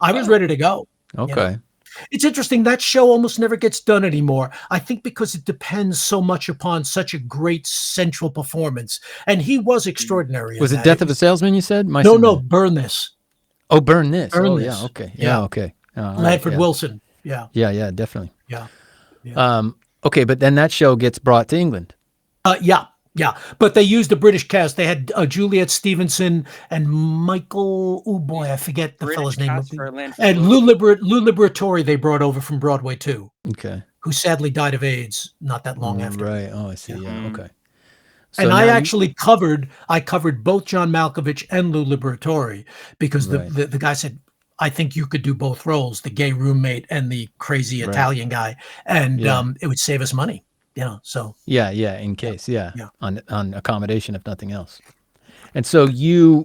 I was ready to go. Okay. It's interesting. That show almost never gets done anymore. I think because it depends so much upon such a great central performance. And he was extraordinary. Was it Death of a Salesman, you said? No, Burn This. Oh, Burn This. Burn This. Yeah, okay. Yeah, okay. Lanford Wilson. Yeah. Yeah, definitely. Yeah. Okay, but then that show gets brought to England. Yeah. But they used a British cast. They had Juliet Stevenson and Michael. Oh boy, I forget the fellow's name. And Lou Liberatore they brought over from Broadway too. Okay. Who sadly died of AIDS not that long after. Right. Oh, I see. Yeah. Okay. So and I actually covered both John Malkovich and Lou Liberatore because the guy said, I think you could do both roles, the gay roommate and the crazy Italian guy, and it would save us money. So yeah, in case, yeah. on accommodation if nothing else. And so you,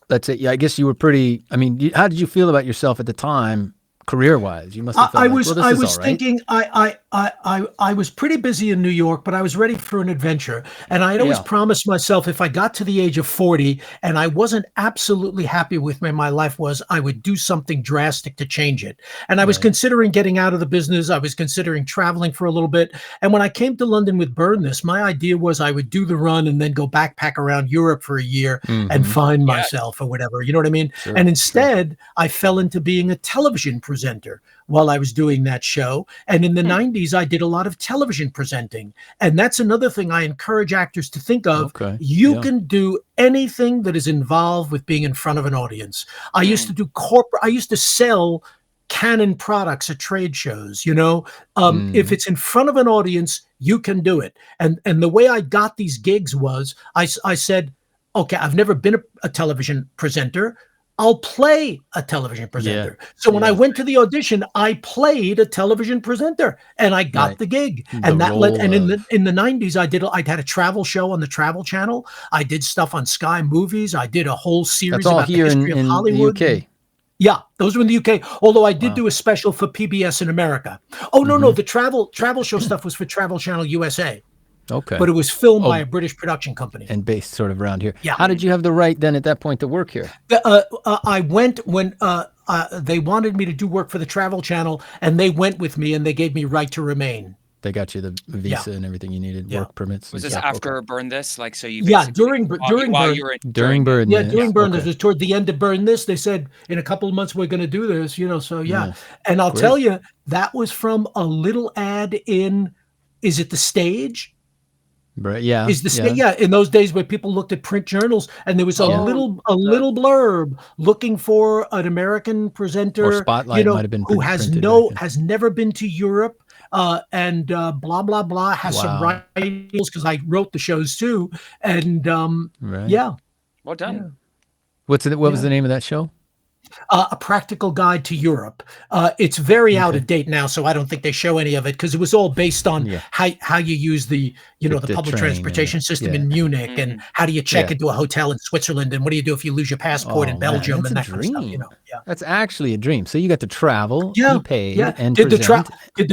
let's say, I guess you were pretty. I mean, how did you feel about yourself at the time, career-wise? You must have felt I like, was, well, this I is was all right. thinking, I was pretty busy in New York, but I was ready for an adventure. And I had always promised myself if I got to the age of 40 and I wasn't absolutely happy with where my life was, I would do something drastic to change it. And I was considering getting out of the business. I was considering traveling for a little bit. And when I came to London with Burn This, my idea was I would do the run and then go backpack around Europe for a year and find myself or whatever. You know what I mean? Sure, and instead, I fell into being a television presenter while I was doing that show. And in the 90s, I did a lot of television presenting. And that's another thing I encourage actors to think of. You can do anything that is involved with being in front of an audience. I used to do I used to sell Canon products at trade shows, if it's in front of an audience, you can do it. And the way I got these gigs was I said, okay, I've never been a television presenter. I'll play a television presenter. So when I went to the audition, I played a television presenter and I got the gig. And that led, and in the 90s, I had a travel show on the Travel Channel. I did stuff on Sky Movies. I did a whole series about the history of Hollywood. The UK. Yeah, those were in the UK. Although I did do a special for PBS in America. Oh, no, the travel show stuff was for Travel Channel USA. Okay. But it was filmed by a British production company. And based sort of around here. Yeah. How did you have the right then at that point to work here? I went when they wanted me to do work for the Travel Channel, and they went with me and they gave me right to remain. They got you the visa and everything you needed, work permits. Was this after Burn This? Like, so you during Burn During Burn This. This. During Burn This. It was toward the end of Burn This. They said in a couple of months we're going to do this, so And I'll tell you, that was from a little ad in, is it The Stage? Yeah. In those days where people looked at print journals and there was a little blurb looking for an American presenter, or Spotlight might have been who has never been to Europe, and blah blah blah, has some writings, because I wrote the shows too, and well done. What was the name of that show? A Practical Guide to Europe. It's very out of date now, so I don't think they show any of it, because it was all based on how you use the public transportation system in Munich, and how do you check into a hotel in Switzerland, and what do you do if you lose your passport in Belgium, and that kind of stuff. That's actually a dream. So you got to travel, you paid, and did present. Did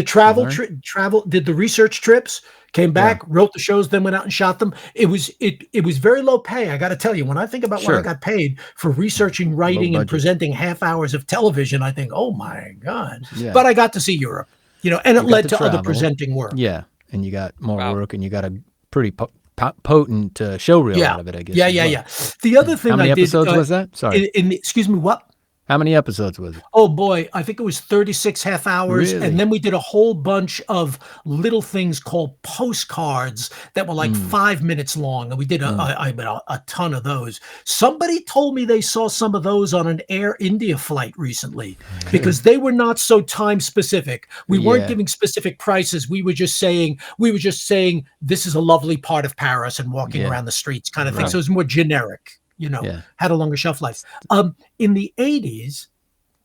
the research trips. Came back, wrote the shows, then went out and shot them. It was very low pay. I got to tell you, when I think about what I got paid for researching, writing, and presenting half hours of television, I think, oh my God. Yeah. But I got to see Europe, and it led to other presenting work. Yeah, and you got more work, and you got a pretty potent show reel out of it, I guess. Yeah. The other thing I did. How many episodes was that? Sorry. Excuse me, what? How many episodes was it? Oh boy, I think it was 36 half hours. Really? And then we did a whole bunch of little things called postcards that were like 5 minutes long. And we did a ton of those. Somebody told me they saw some of those on an Air India flight recently, because they were not so time specific. We weren't giving specific prices. We were just saying this is a lovely part of Paris and walking around the streets kind of thing. So it was more generic. Had a longer shelf life. In the 80s,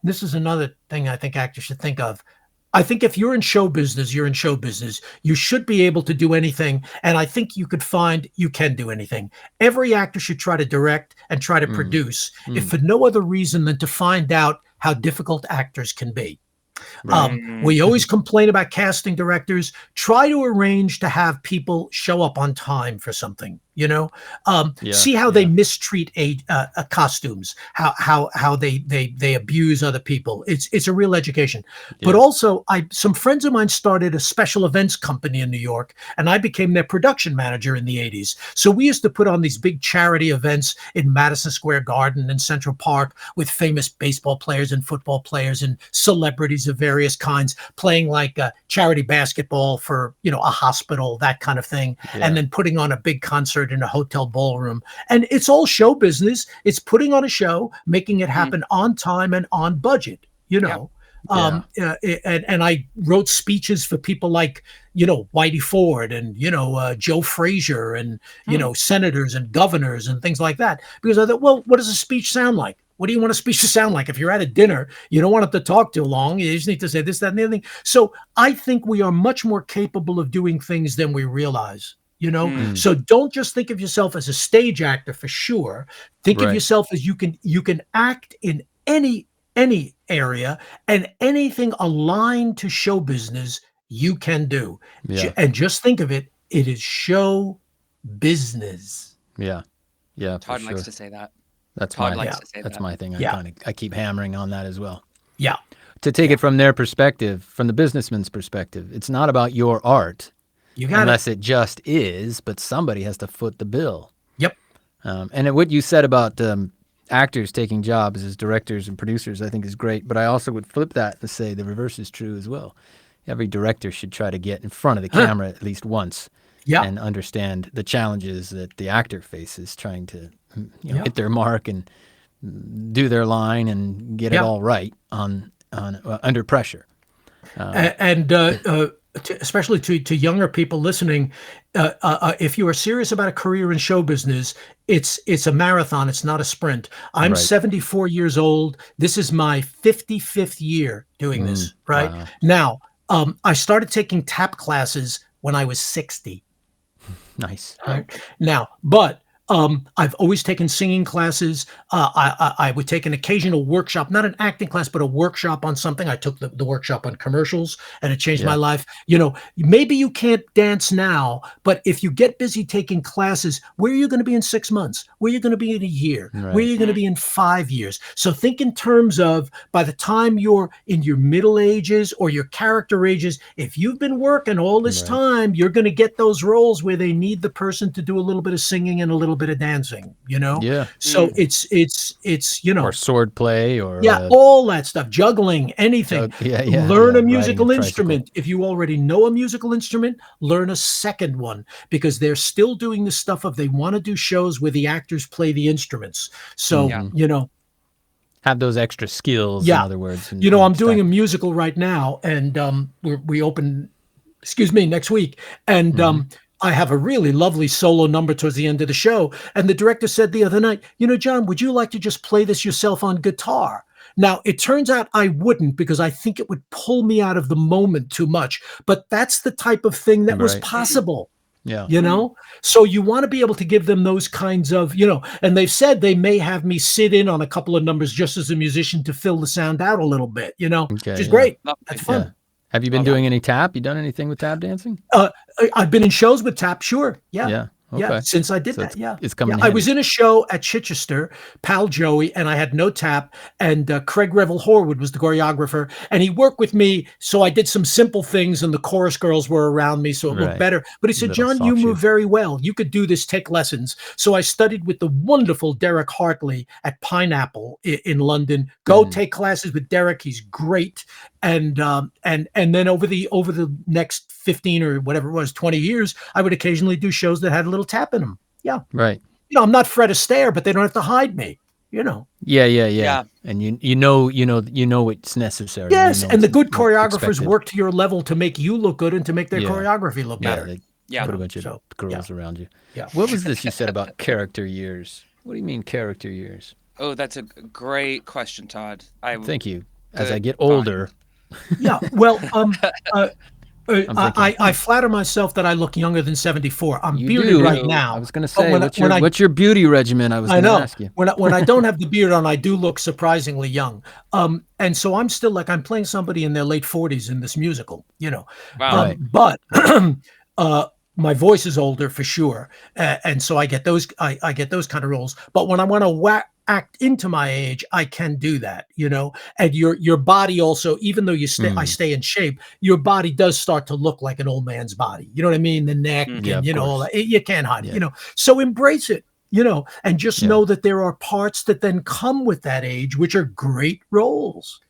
this is another thing I think actors should think of. I think if you're in show business, you're in show business. You should be able to do anything. And I think you can do anything. Every actor should try to direct and try to produce, if for no other reason than to find out how difficult actors can be. We always complain about casting directors. Try to arrange to have people show up on time for something. See how they mistreat costumes, how they abuse other people. It's a real education. But also, some friends of mine started a special events company in New York, and I became their production manager in the 80s. So we used to put on these big charity events in Madison Square Garden and Central Park with famous baseball players and football players and celebrities of various kinds playing like charity basketball for a hospital, that kind of thing, and then putting on a big concert in a hotel ballroom. And it's all show business. It's putting on a show, making it happen on time and on budget, and I wrote speeches for people like, Whitey Ford and, Joe Frazier and, senators and governors and things like that. Because I thought, well, what does a speech sound like? What do you want a speech to sound like? If you're at a dinner, you don't want it to talk too long. You just need to say this, that, and the other thing. So I think we are much more capable of doing things than we realize. So don't just think of yourself as a stage actor for sure. Think of yourself as you can act in any area, and anything aligned to show business you can do. And just think of it is show business. Yeah. Todd likes to say that. That's my thing. I keep hammering on that as well. Yeah. To take it from their perspective, from the businessman's perspective, it's not about your art. Unless it just is, but somebody has to foot the bill. Yep. And what you said about actors taking jobs as directors and producers, I think is great. But I also would flip that to say the reverse is true as well. Every director should try to get in front of the camera at least once and understand the challenges that the actor faces trying to hit their mark and do their line and get it all right on under pressure. Especially to younger people listening, if you are serious about a career in show business, it's a marathon. It's not a sprint. I'm 74 years old. This is my 55th year doing this. Right now, I started taking tap classes when I was 60. Nice. Right now, but I've always taken singing classes. I would take an occasional workshop, not an acting class, but a workshop on something. I took the workshop on commercials, and it changed my life. Maybe you can't dance now, but if you get busy taking classes, where are you going to be in 6 months? Where are you going to be in a year? Where are you going to be in 5 years? So think in terms of, by the time you're in your middle ages or your character ages, if you've been working all this time, you're going to get those roles where they need the person to do a little bit of singing and a little bit of dancing, so it's or sword play or all that stuff, juggling, anything. Learn a musical instrument. If you already know a musical instrument, learn a second one, because they're still doing the stuff of, they want to do shows where the actors play the instruments, so have those extra skills, in other words. I'm doing a musical right now, and we open next week, and I have a really lovely solo number towards the end of the show. And the director said the other night, John, would you like to just play this yourself on guitar? Now, it turns out I wouldn't, because I think it would pull me out of the moment too much. But that's the type of thing that was possible. So you want to be able to give them those kinds of, and they've said they may have me sit in on a couple of numbers just as a musician to fill the sound out a little bit, which is great. That's fun. Yeah. Have you been doing any tap? You done anything with tap dancing? I've been in shows with tap, sure. Yeah. Okay. Since I did that, it's coming. I was in a show at Chichester, Pal Joey, and I had no tap. And Craig Revel Horwood was the choreographer, and he worked with me. So I did some simple things, and the chorus girls were around me, so it looked better. But he said, "John, you move very well. You could do this. Take lessons." So I studied with the wonderful Derek Hartley at Pineapple in London. Go take classes with Derek. He's great. And then over the next 15 or whatever it was, 20 years, I would occasionally do shows that had a little tap in them. Yeah. Right. I'm not Fred Astaire, but they don't have to hide me, Yeah. And you know what's necessary. Yes. And the good choreographers work to your level to make you look good and to make their choreography look better. Put a bunch of girls around you. Yeah. What was this you said about character years? What do you mean character years? Oh, that's a great question, Todd. Thank you. As I get older. Yeah, well, I flatter myself that I look younger than 74. I'm bearded right now. I was going to say, what's your beauty regimen? I was going to ask you. When I don't have the beard on, I do look surprisingly young. And so I'm still I'm playing somebody in their late 40s in this musical, Wow. But my voice is older for sure, and so I get those I get those kind of roles. But when I want to act into my age, I can do that, and your body also, even though I stay in shape, your body does start to look like an old man's body. You know what I mean? The neck, and all that. You can't hide it, so embrace it, and just know that there are parts that then come with that age, which are great roles.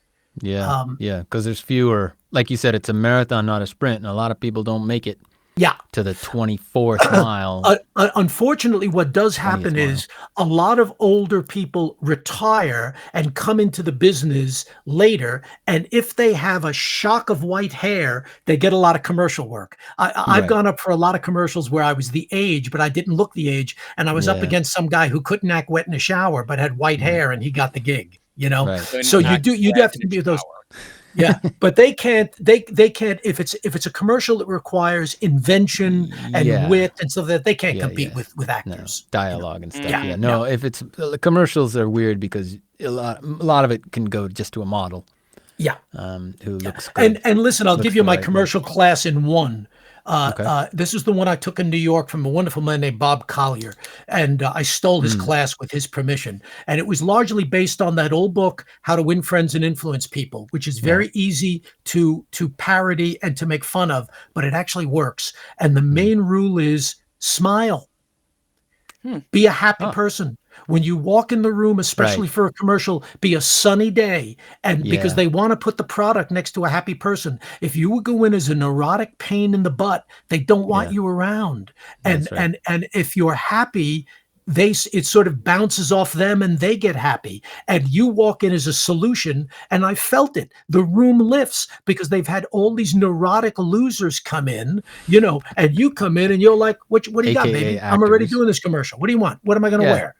Because there's fewer, like you said, it's a marathon, not a sprint, and a lot of people don't make it Yeah. To the 24th mile. Unfortunately, what does happen is a lot of older people retire and come into the business later. And if they have a shock of white hair, they get a lot of commercial work. I've gone up for a lot of commercials where I was the age, but I didn't look the age. And I was up against some guy who couldn't act wet in a shower, but had white hair, and he got the gig, Right. So you have to be those. Yeah, but they can't if it's a commercial that requires invention and wit and stuff that they can't compete with actors. No, dialogue and stuff. Yeah. No, if it's commercials are weird because a lot of it can go just to a model. Yeah. Who looks good. And listen, I'll give you my commercial class in one. This is the one I took in New York from a wonderful man named Bob Collier, and I stole his class with his permission. And it was largely based on that old book, How to Win Friends and Influence People, which is very easy to parody and to make fun of, but it actually works. And the main rule is smile. Be a happy person. When you walk in the room, especially for a commercial, be a sunny day. And because they want to put the product next to a happy person. If you would go in as a neurotic pain in the butt, they don't want you around. And if you're happy, it sort of bounces off them and they get happy. And you walk in as a solution, and I felt it. The room lifts because they've had all these neurotic losers come in, and you come in and you're like, what do you got, baby? Actors. I'm already doing this commercial. What do you want? What am I going to wear?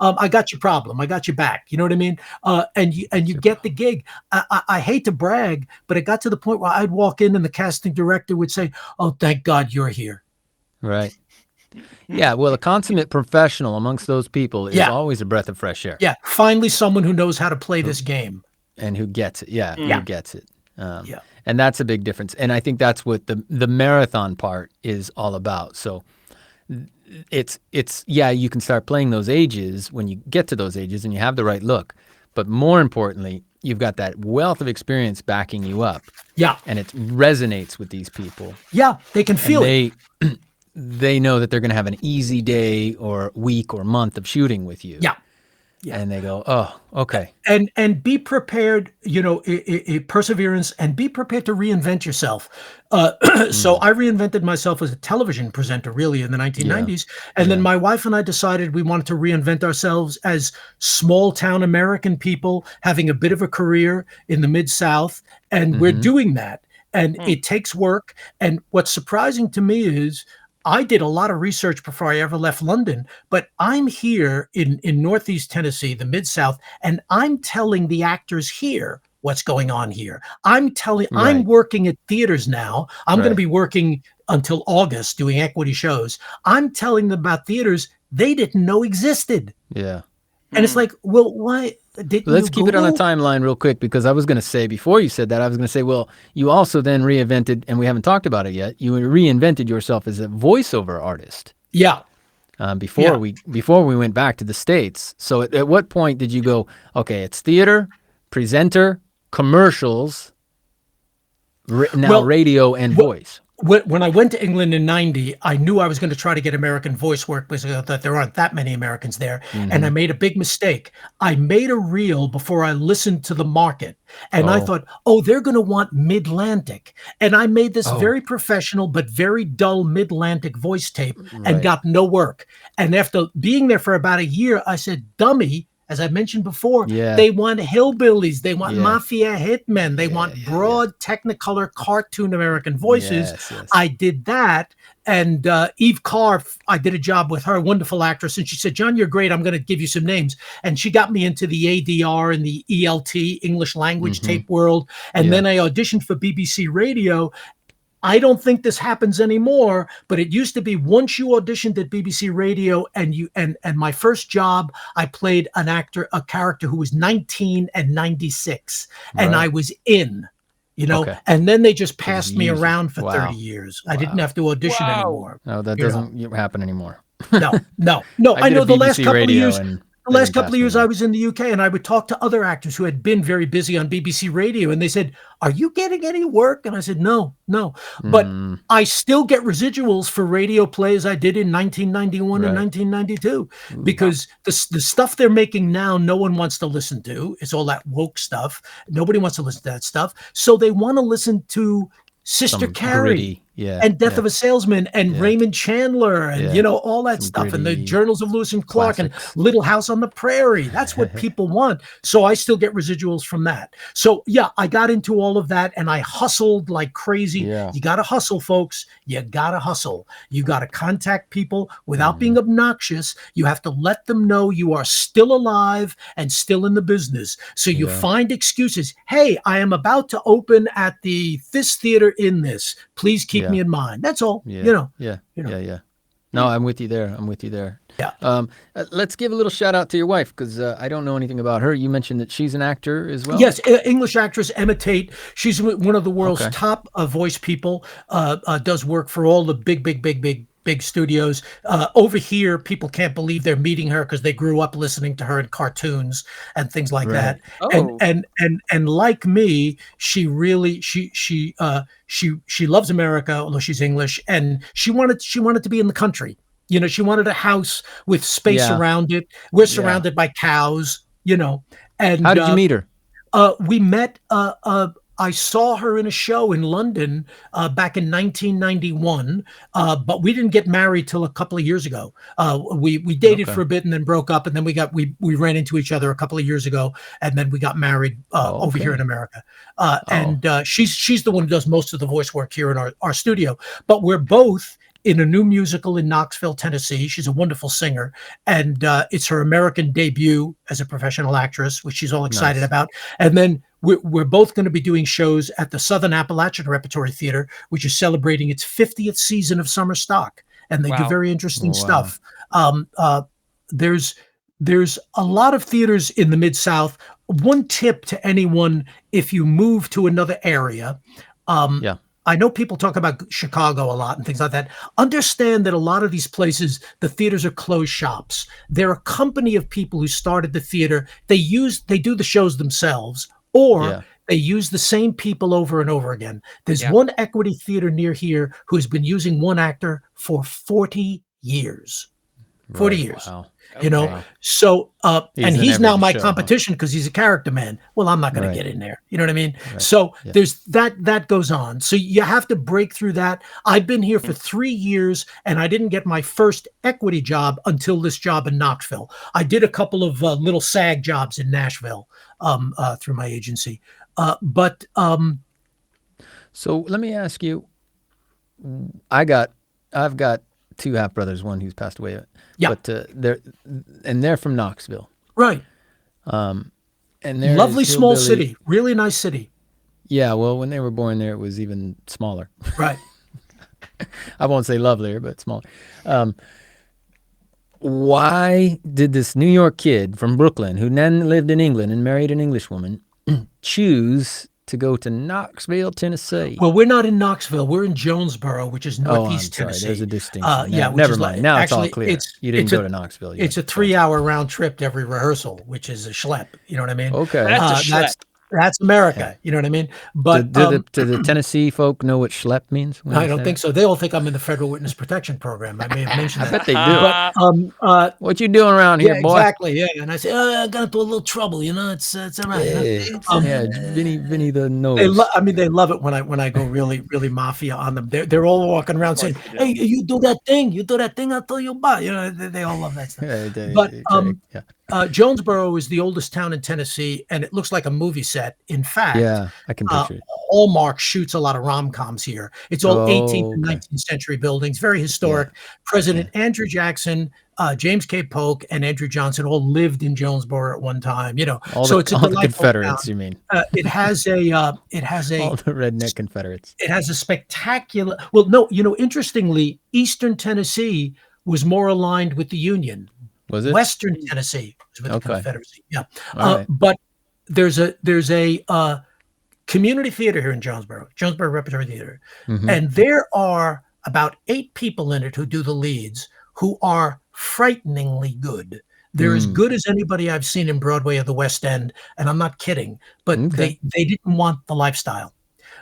I got your problem. I got your back. You know what I mean? And you get the gig. I hate to brag, but it got to the point where I'd walk in and the casting director would say, "Oh, thank God you're here." Right. Yeah, well, a consummate professional amongst those people is always a breath of fresh air. Yeah, finally someone who knows how to play this game. And who gets it. Who gets it. And that's a big difference. And I think that's what the marathon part is all about. So it's you can start playing those ages when you get to those ages and you have the right look. But more importantly, you've got that wealth of experience backing you up. Yeah. And it resonates with these people. Yeah, they can feel it. They know that they're going to have an easy day or week or month of shooting with you. Yeah. And they go, oh, okay. And be prepared, perseverance, and be prepared to reinvent yourself. So I reinvented myself as a television presenter really in the 1990s. And then my wife and I decided we wanted to reinvent ourselves as small town American people having a bit of a career in the Mid-South. And we're doing that. And it takes work. And what's surprising to me is I did a lot of research before I ever left London, but I'm here in Northeast Tennessee, the Mid-South, and I'm telling the actors here what's going on here. I'm working at theaters now. I'm going to be working until August doing equity shows. I'm telling them about theaters they didn't know existed. Yeah. And it's like, well, why didn't Let's keep it on a timeline real quick, because I was going to say, before you said that, I was going to say, well, you also then reinvented, and we haven't talked about it yet, you reinvented yourself as a voiceover artist. Yeah. Before we went back to the States. So at what point did you go, okay, it's theater, presenter, commercials, radio and voice? When I went to England in 90, I knew I was going to try to get American voice work because I thought there aren't that many Americans there. And I made a big mistake. I made a reel before I listened to the market. And I thought, they're going to want Mid-Atlantic. And I made this very professional but very dull Mid-Atlantic voice tape and got no work. And after being there for about a year, I said, dummy, as I mentioned before, they want hillbillies, they want mafia hitmen, they want broad Technicolor cartoon American voices. Yes. I did that, and Eve Carr, I did a job with her, wonderful actress, and she said, John, you're great, I'm going to give you some names. And she got me into the ADR and the ELT, English language tape world, and then I auditioned for BBC Radio. I don't think this happens anymore, but it used to be once you auditioned at BBC Radio and my first job, I played a character who was 19 and 96, and I was in, and then they just passed me around for 30 years. I didn't have to audition anymore. No, that doesn't happen anymore. No. I know the last couple of years. The last couple of years I was in the UK, and I would talk to other actors who had been very busy on BBC Radio, and they said, are you getting any work? And I said, no. But I still get residuals for radio plays I did in 1991 and 1992, because the stuff they're making now, no one wants to listen to. It's all that woke stuff. Nobody wants to listen to that stuff. So they want to listen to Sister Carrie. and Death of a Salesman and Raymond Chandler and, all that stuff and the Journals of Lewis and Clark and Little House on the Prairie. That's what people want. So I still get residuals from that. So I got into all of that and I hustled like crazy. You got to hustle, folks. You got to hustle. You got to contact people without being obnoxious. You have to let them know you are still alive and still in the business. So you find excuses. Hey, I am about to open at this theater in this. Please keep me in mind. That's all. Yeah. No, I'm with you there. Yeah. Let's give a little shout out to your wife because I don't know anything about her. You mentioned that she's an actor as well. Yes, English actress Emma Tate. She's one of the world's top voice people. Does work for all the big studios. Over here, people can't believe they're meeting her because they grew up listening to her in cartoons and things like that. Oh. And like me, she really she loves America, although she's English, and she wanted to be in the country. She wanted a house with space around it. We're surrounded by cows. And how did you meet her? We met. I saw her in a show in London back in 1991, but we didn't get married till a couple of years ago. We dated for a bit and then broke up, and then we ran into each other a couple of years ago, and then we got married over here in America. And she's the one who does most of the voice work here in our studio. But we're both in a new musical in Knoxville, Tennessee. She's a wonderful singer, and it's her American debut as a professional actress, which she's all excited about. And then we're both going to be doing shows at the Southern Appalachian Repertory Theater, which is celebrating its 50th season of summer stock, and they do very interesting stuff. There's a lot of theaters in the Mid-South. One tip to anyone, if you move to another area, I know people talk about Chicago a lot and things like that. Understand that a lot of these places, the theaters are closed shops. They're a company of people who started the theater. They do the shows themselves, or they use the same people over and over again. There's one Equity Theater near here who's been using one actor for 40 years. 40 years. Wow. So and he's now my competition because he's a character man. Well, I'm not going to get in there. You know what I mean? Right. So there's that goes on. So you have to break through that. I've been here for 3 years and I didn't get my first Equity job until this job in Knoxville. I did a couple of little SAG jobs in Nashville through my agency. So let me ask you, I've got 2 half brothers, one who's passed away. Yeah. But they're from Knoxville. Right. And they're lovely small city, really nice city. Yeah, well, when they were born there, it was even smaller. Right. I won't say lovelier, but smaller. Why did this New York kid from Brooklyn, who then lived in England and married an English woman, choose to go to Knoxville, Tennessee? Well, we're not in Knoxville. We're in Jonesboro, which is northeast Tennessee. There's a distinction. Never mind. Now actually, it's all clear. You didn't go to Knoxville yet. It's a 3-hour round trip to every rehearsal, which is a schlep. You know what I mean? Okay. That's a schlep. That's America. You know what I mean? But do the Tennessee folk know what schlep means? I don't think so. They all think I'm in the Federal Witness Protection Program. I may have mentioned that. I bet they do. But, what you doing around here, boy? Exactly. Yeah. And I say, I got into a little trouble. It's all right. Vinny the nose. They love it when I go really, really mafia on them. They're all walking around saying, "Hey, you do that thing. I'll tell you about." They all love that stuff. Jonesboro is the oldest town in Tennessee, and it looks like a movie set. In fact, I can picture it. Hallmark shoots a lot of rom-coms here. It's all 18th and 19th century buildings, very historic. President Andrew Jackson, James K. Polk, and Andrew Johnson all lived in Jonesboro at one time. It's a delightful Confederates. town. You mean? It has a all the redneck Confederates. It has a spectacular. Well, no, interestingly, Eastern Tennessee was more aligned with the Union. Was it? Western Tennessee was with the Confederacy. Yeah. Right. But there's a community theater here in Jonesboro Repertory Theater. Mm-hmm. And there are about 8 people in it who do the leads who are frighteningly good. They're as good as anybody I've seen in Broadway or the West End. And I'm not kidding, but they didn't want the lifestyle.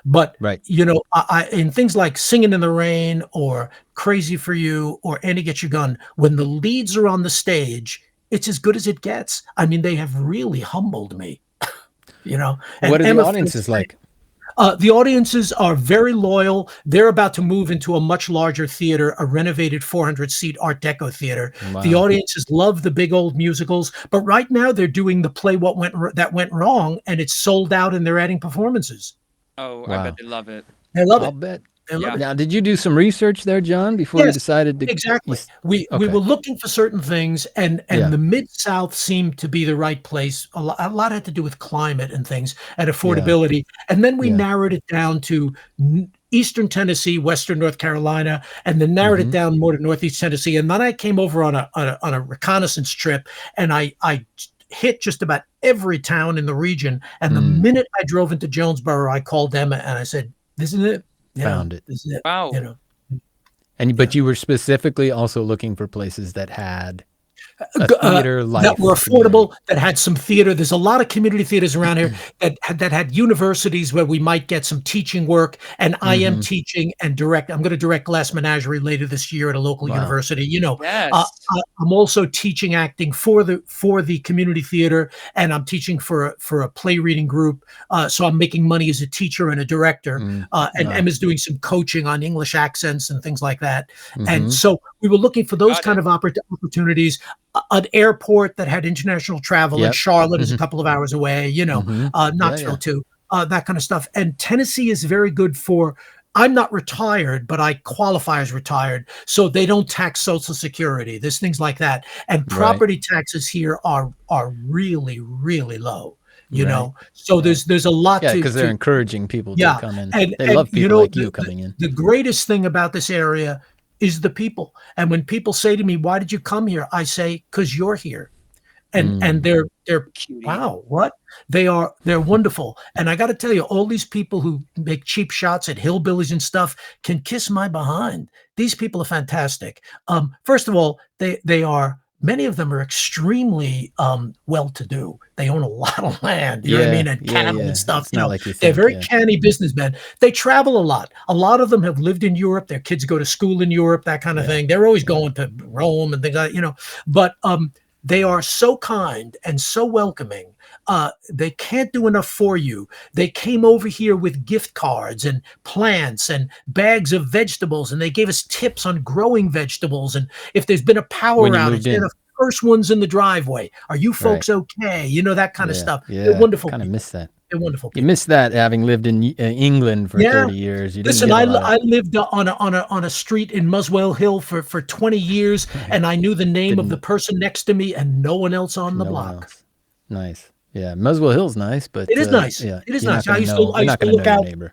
But, I in things like Singing in the Rain or Crazy for You or Annie Get Your Gun, when the leads are on the stage, it's as good as it gets. I mean, they have really humbled me, And what are the audiences like? The audiences are very loyal. They're about to move into a much larger theater, a renovated 400-seat Art Deco theater. Wow. The audiences love the big old musicals, but right now they're doing the play That Went Wrong, and it's sold out, and they're adding performances. Oh, Wow. I bet they love it. They love I'll it. bet. They love it. Now, did you do some research there, John, before you decided to? Exactly. We Okay. were looking for certain things, and the Mid-South seemed to be the right place. A lot had to do with climate and things and affordability. And then we narrowed it down to Eastern Tennessee, Western North Carolina, and then narrowed it down more to Northeast Tennessee. And then I came over on a reconnaissance trip, and I hit just about every town in the region. And the minute I drove into Jonesboro, I called them and I said, "This is it." Found it. This is it. Wow. But you were specifically also looking for places that had a theater life that were affordable, that had some theater. There's a lot of community theaters around here that had universities where we might get some teaching work. And I am teaching and I'm going to direct Glass Menagerie later this year at a local university. Yes. I'm also teaching acting for the community theater, and I'm teaching for a play reading group. So I'm making money as a teacher and a director. And Emma's doing some coaching on English accents and things like that. And so we were looking for those kind of opportunities. An airport that had international travel, and Charlotte is a couple of hours away, Knoxville too, that kind of stuff. And Tennessee is very good for, I'm not retired, but I qualify as retired. So they don't tax Social Security. There's things like that. And property taxes here are really, really low. You know, so there's a lot to, because they're encouraging people to come in. And they love people like you coming in. The greatest thing about this area is the people. And when people say to me, "Why did you come here?" I say, "'Cause you're here." And they're wow, what? They're wonderful. And I got to tell you, all these people who make cheap shots at hillbillies and stuff can kiss my behind. These people are fantastic. First of all, many of them are extremely well-to-do. They own a lot of land, you know what I mean, and cattle and stuff. It's not like you think, they're very canny businessmen. They travel a lot. A lot of them have lived in Europe. Their kids go to school in Europe, that kind of thing. They're always going to Rome and things like that, But they are so kind and so welcoming. They can't do enough for you. They came over here with gift cards and plants and bags of vegetables, and they gave us tips on growing vegetables. And if there's been a power outage, they're the first ones in the driveway. Are you folks okay? That kind of stuff. They're wonderful. Kind of miss that. They're wonderful. You missed that, having lived in England for 30 years. You Listen, I lived on a street in Muswell Hill for 20 years, and I knew the name of the person next to me and no one else on the block. Nice. Yeah, Muswell Hill's nice, but it is nice. Yeah, it is nice. I used to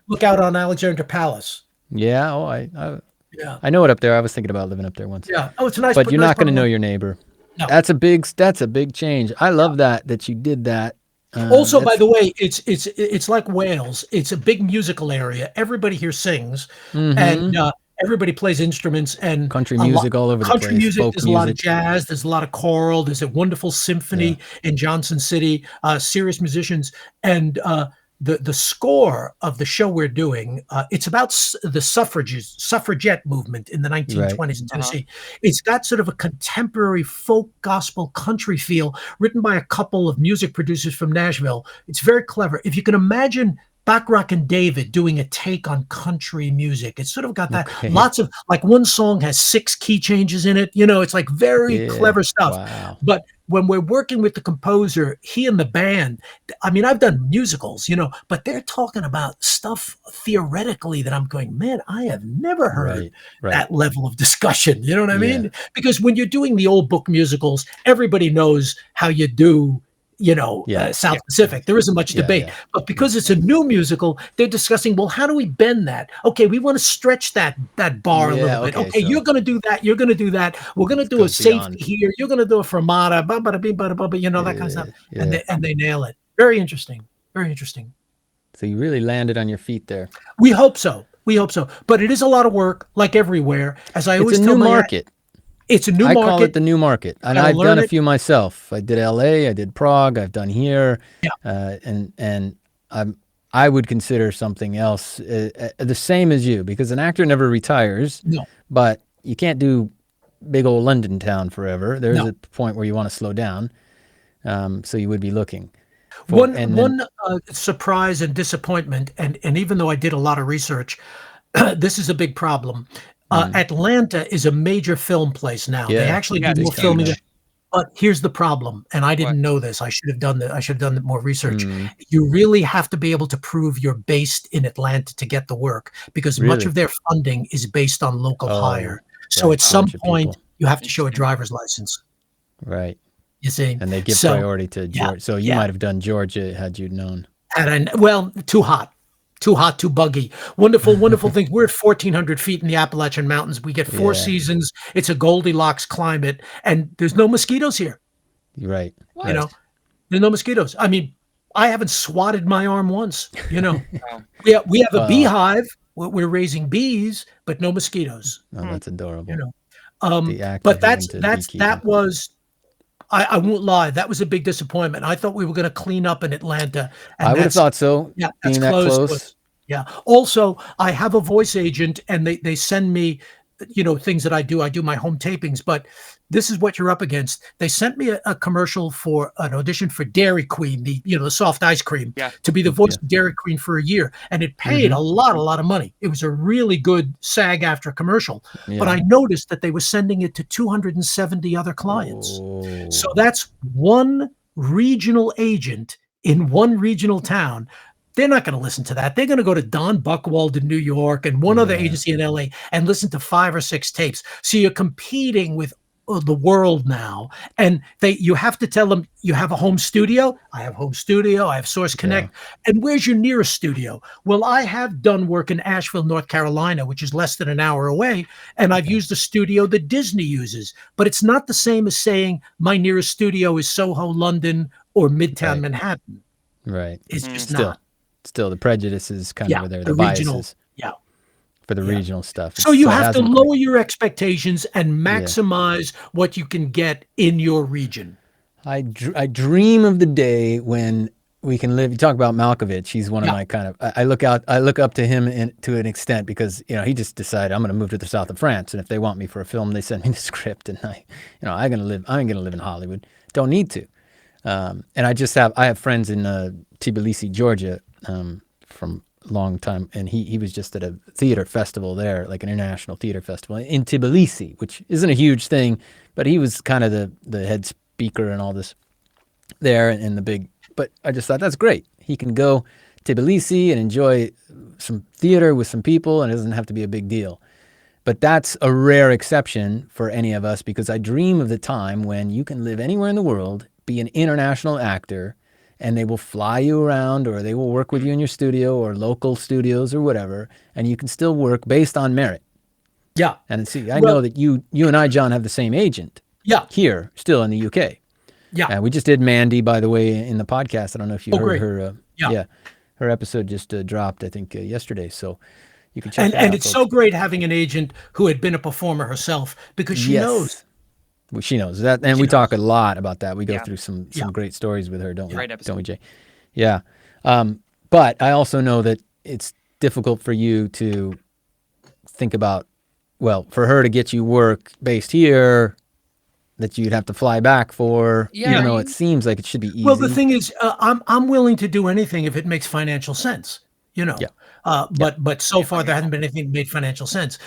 look out on Alexander Palace. Yeah. Oh, I know it up there. I was thinking about living up there once. Yeah. Oh, it's a nice. But you're not going to know your neighbor. No. That's a big change. I love that you did that. Also, by the way, it's like Wales. It's a big musical area. Everybody here sings, and everybody plays instruments, and country music all over the place. Country music. Folk there's a lot of jazz. There's a lot of choral. There's a wonderful symphony in Johnson City. Serious musicians, and the score of the show we're doing. It's about the suffragette movement in the 1920s in Tennessee. It's got sort of a contemporary folk gospel country feel, written by a couple of music producers from Nashville. It's very clever. If you can imagine Bacharach and David doing a take on country music. It's sort of got that lots of, like, one song has 6 key changes in it. It's like very clever stuff. Wow. But when we're working with the composer, he and the band, I mean, I've done musicals, but they're talking about stuff theoretically that I'm going, man, I have never heard that level of discussion. You know what I mean? Because when you're doing the old book musicals, everybody knows how you do South Pacific. There isn't much debate. But because it's a new musical, they're discussing, well, how do we bend that? Okay, we want to stretch that bar a little bit. Okay, so you're going to do that. You're going to do that. We're going to do a safety here. You're going to do a fermata, that kind of stuff. And they nail it. Very interesting. Very interesting. So you really landed on your feet there. We hope so. But it is a lot of work, like everywhere. As I always tell my market. It's a new market. I call it the new market. And I've done a few myself. I did LA, I did Prague, I've done here. Yeah. And I would consider something else the same as you, because an actor never retires. No. But you can't do big old London town forever. There's a point where you want to slow down. So you would be looking. One surprise and disappointment, and even though I did a lot of research, this is a big problem. Atlanta is a major film place now. Yeah. They actually do more filming. But here's the problem, and I didn't know this. I should have done that. I should have done more research. You really have to be able to prove you're based in Atlanta to get the work, because much of their funding is based on local hire. So at some point, you have to show a driver's license. Right. You see, and they give priority to Georgia. So you might have done Georgia had you known. Well, too hot, too buggy. Wonderful things. We're at 1,400 feet in the Appalachian Mountains. We get 4 seasons. It's a Goldilocks climate, and there's no mosquitoes here. Right. You know, there's no mosquitoes. I mean, I haven't swatted my arm once. You know, we have a beehive. We're raising bees, but no mosquitoes. Oh, that's adorable. You know, but that was. I won't lie. That was a big disappointment. I thought we were going to clean up in Atlanta. And I would have thought so. Yeah, being that close. Yeah. Also, I have a voice agent, and they send me, you know, things that I do. I do my home tapings, but this is what you're up against. They sent me a commercial for an audition for Dairy Queen, the soft ice cream, to be the voice of Dairy Queen for a year, and it paid a lot of money. It was a really good SAG-AFTRA commercial, but I noticed that they were sending it to 270 other clients. So that's one regional agent in one regional town. They're not going to listen to that. They're going to go to Don Buchwald in New York and one other agency in LA and listen to 5 or 6 tapes. So you're competing with the world now, and you have to tell them you have a home studio. I have home studio. I have Source Connect. And where's your nearest studio? Well, I have done work in Asheville, North Carolina, which is less than an hour away, and I've used the studio that Disney uses. But it's not the same as saying my nearest studio is Soho, London, or Midtown Manhattan. Right. It's just not. Still, the prejudice is kind of there. The biases. For the regional stuff. So you have to lower your expectations and maximize what you can get in your region. I dream of the day when we can live. You talk about Malkovich. He's one of my kind of. I look up to him to an extent because he just decided I'm going to move to the south of France, and if they want me for a film, they send me the script, and I'm going to live in Hollywood. Don't need to. And I have friends in Tbilisi, Georgia, from long time, and he was just at a theater festival there, like an international theater festival in Tbilisi, which isn't a huge thing, but he was kind of the head speaker and all this there, and the big. But I just thought that's great. He can go to Tbilisi and enjoy some theater with some people, and it doesn't have to be a big deal. But that's a rare exception for any of us, because I dream of the time when you can live anywhere in the world, be an international actor, and they will fly you around, or they will work with you in your studio or local studios or whatever, and you can still work based on merit. Yeah. And see, I know that you and I, John, have the same agent. Yeah. Here, still in the UK. Yeah. We just did Mandy, by the way, in the podcast. I don't know if you heard her. Yeah. Her episode just dropped, I think, yesterday. So you can check that out. And it's so great having an agent who had been a performer herself, because she knows. Well, she knows that, and we talk a lot about that. We go through some great stories with her, don't we? Great episode. Don't we, Jay? Yeah. But I also know that it's difficult for you to think about, well, for her to get you work based here, that you'd have to fly back for, even though it seems like it should be easy. Well, the thing is, I'm willing to do anything if it makes financial sense, But so far there hasn't been anything that made financial sense.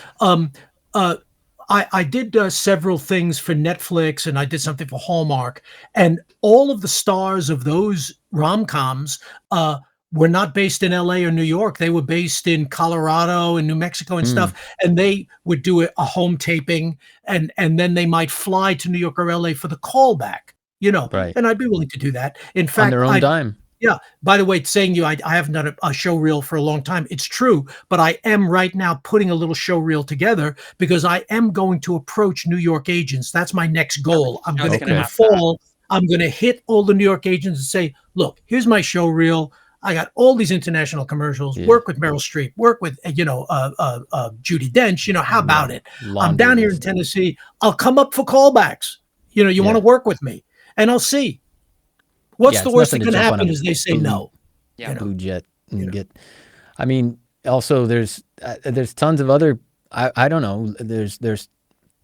I did several things for Netflix, and I did something for Hallmark, and all of the stars of those rom-coms were not based in LA or New York. They were based in Colorado and New Mexico and stuff, and they would do a home taping, and then they might fly to New York or LA for the callback, Right. And I'd be willing to do that. In fact, on their own dime. Yeah. By the way, saying I haven't done a show reel for a long time. It's true, but I am right now putting a little show reel together, because I am going to approach New York agents. That's my next goal. I'm going to, in the fall, I'm going to hit all the New York agents and say, look, here's my show reel. I got all these international commercials, work with Meryl Streep, work with, Judi Dench, how about it? I'm down here in Tennessee. I'll come up for callbacks. You want to work with me, and I'll see. What's the worst that can happen is they say no. Yeah. Blue jet and get. I mean, also there's tons of other. I don't know. There's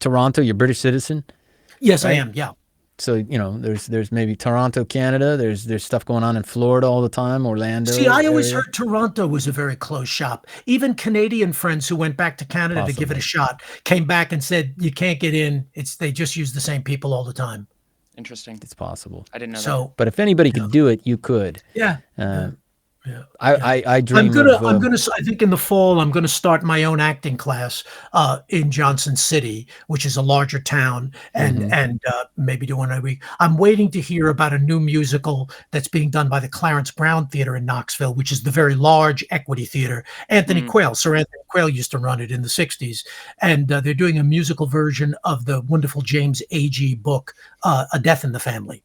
Toronto. You're a British citizen. Yes, right? I am. Yeah. So, you know, there's maybe Toronto, Canada. There's stuff going on in Florida all the time, Orlando. See, I always area. heard Toronto was a very close shop. Even Canadian friends who went back to Canada to give it a shot came back and said, you can't get in. They just use the same people all the time. Interesting. It's possible. I didn't know that. But if anybody could do it, you could. Yeah. I dream I think in the fall, I'm going to start my own acting class in Johnson City, which is a larger town, and maybe do one a week. I'm waiting to hear about a new musical that's being done by the Clarence Brown Theater in Knoxville, which is the very large Equity Theater. Sir Anthony Quayle used to run it in the 60s. And they're doing a musical version of the wonderful James Agee book, A Death in the Family.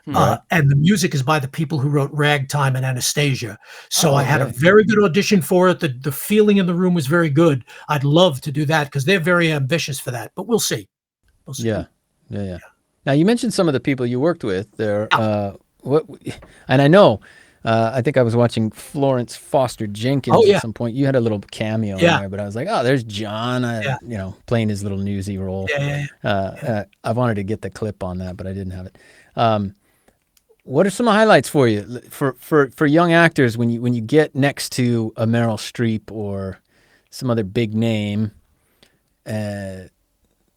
And the music is by the people who wrote Ragtime and Anastasia. So I had a very good audition for it. The feeling in the room was very good. I'd love to do that because they're very ambitious for that, but we'll see. Yeah. Now you mentioned some of the people you worked with there. And I know, I think I was watching Florence Foster Jenkins at some point. You had a little cameo in there, but I was like, oh, there's John, you know, playing his little newsy role. I wanted to get the clip on that, but I didn't have it. What are some highlights for you for young actors when you get next to a Meryl Streep or some other big name?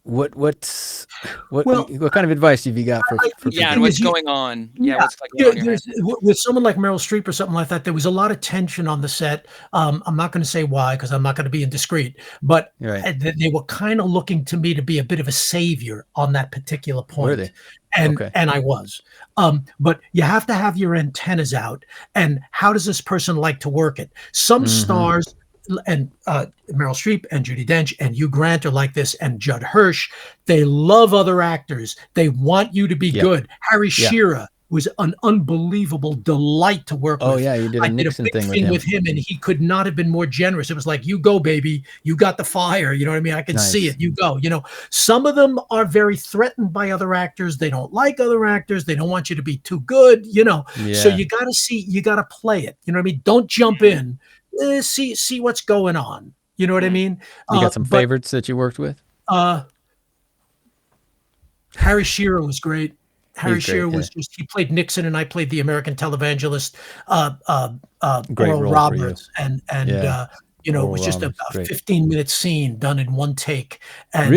What kind of advice have you got for and what's going on? What's going on in your head? With someone like Meryl Streep or something like that, there was a lot of tension on the set. I'm not going to say why because I'm not going to be indiscreet, but they were kind of looking to me to be a bit of a savior on that particular point. Were they? And I was. But you have to have your antennas out. And how does this person like to work it? Some stars, and Meryl Streep and Judi Dench and Hugh Grant are like this, and Judd Hirsch, they love other actors. They want you to be good. Harry Shearer was an unbelievable delight to work with. Oh yeah, you did a Nixon thing with him, and he could not have been more generous. It was like, you go, baby, you got the fire. You know what I mean? I can see it. You go. You know, some of them are very threatened by other actors. They don't like other actors. They don't want you to be too good. You know, so you got to play it. You know what I mean? Don't jump in. See what's going on. You know what I mean? You got some favorites that you worked with? Harry Shearer was great. Harry Shearer was he played Nixon and I played the American televangelist Oral Roberts, and you know, it was just a 15-minute scene done in one take, and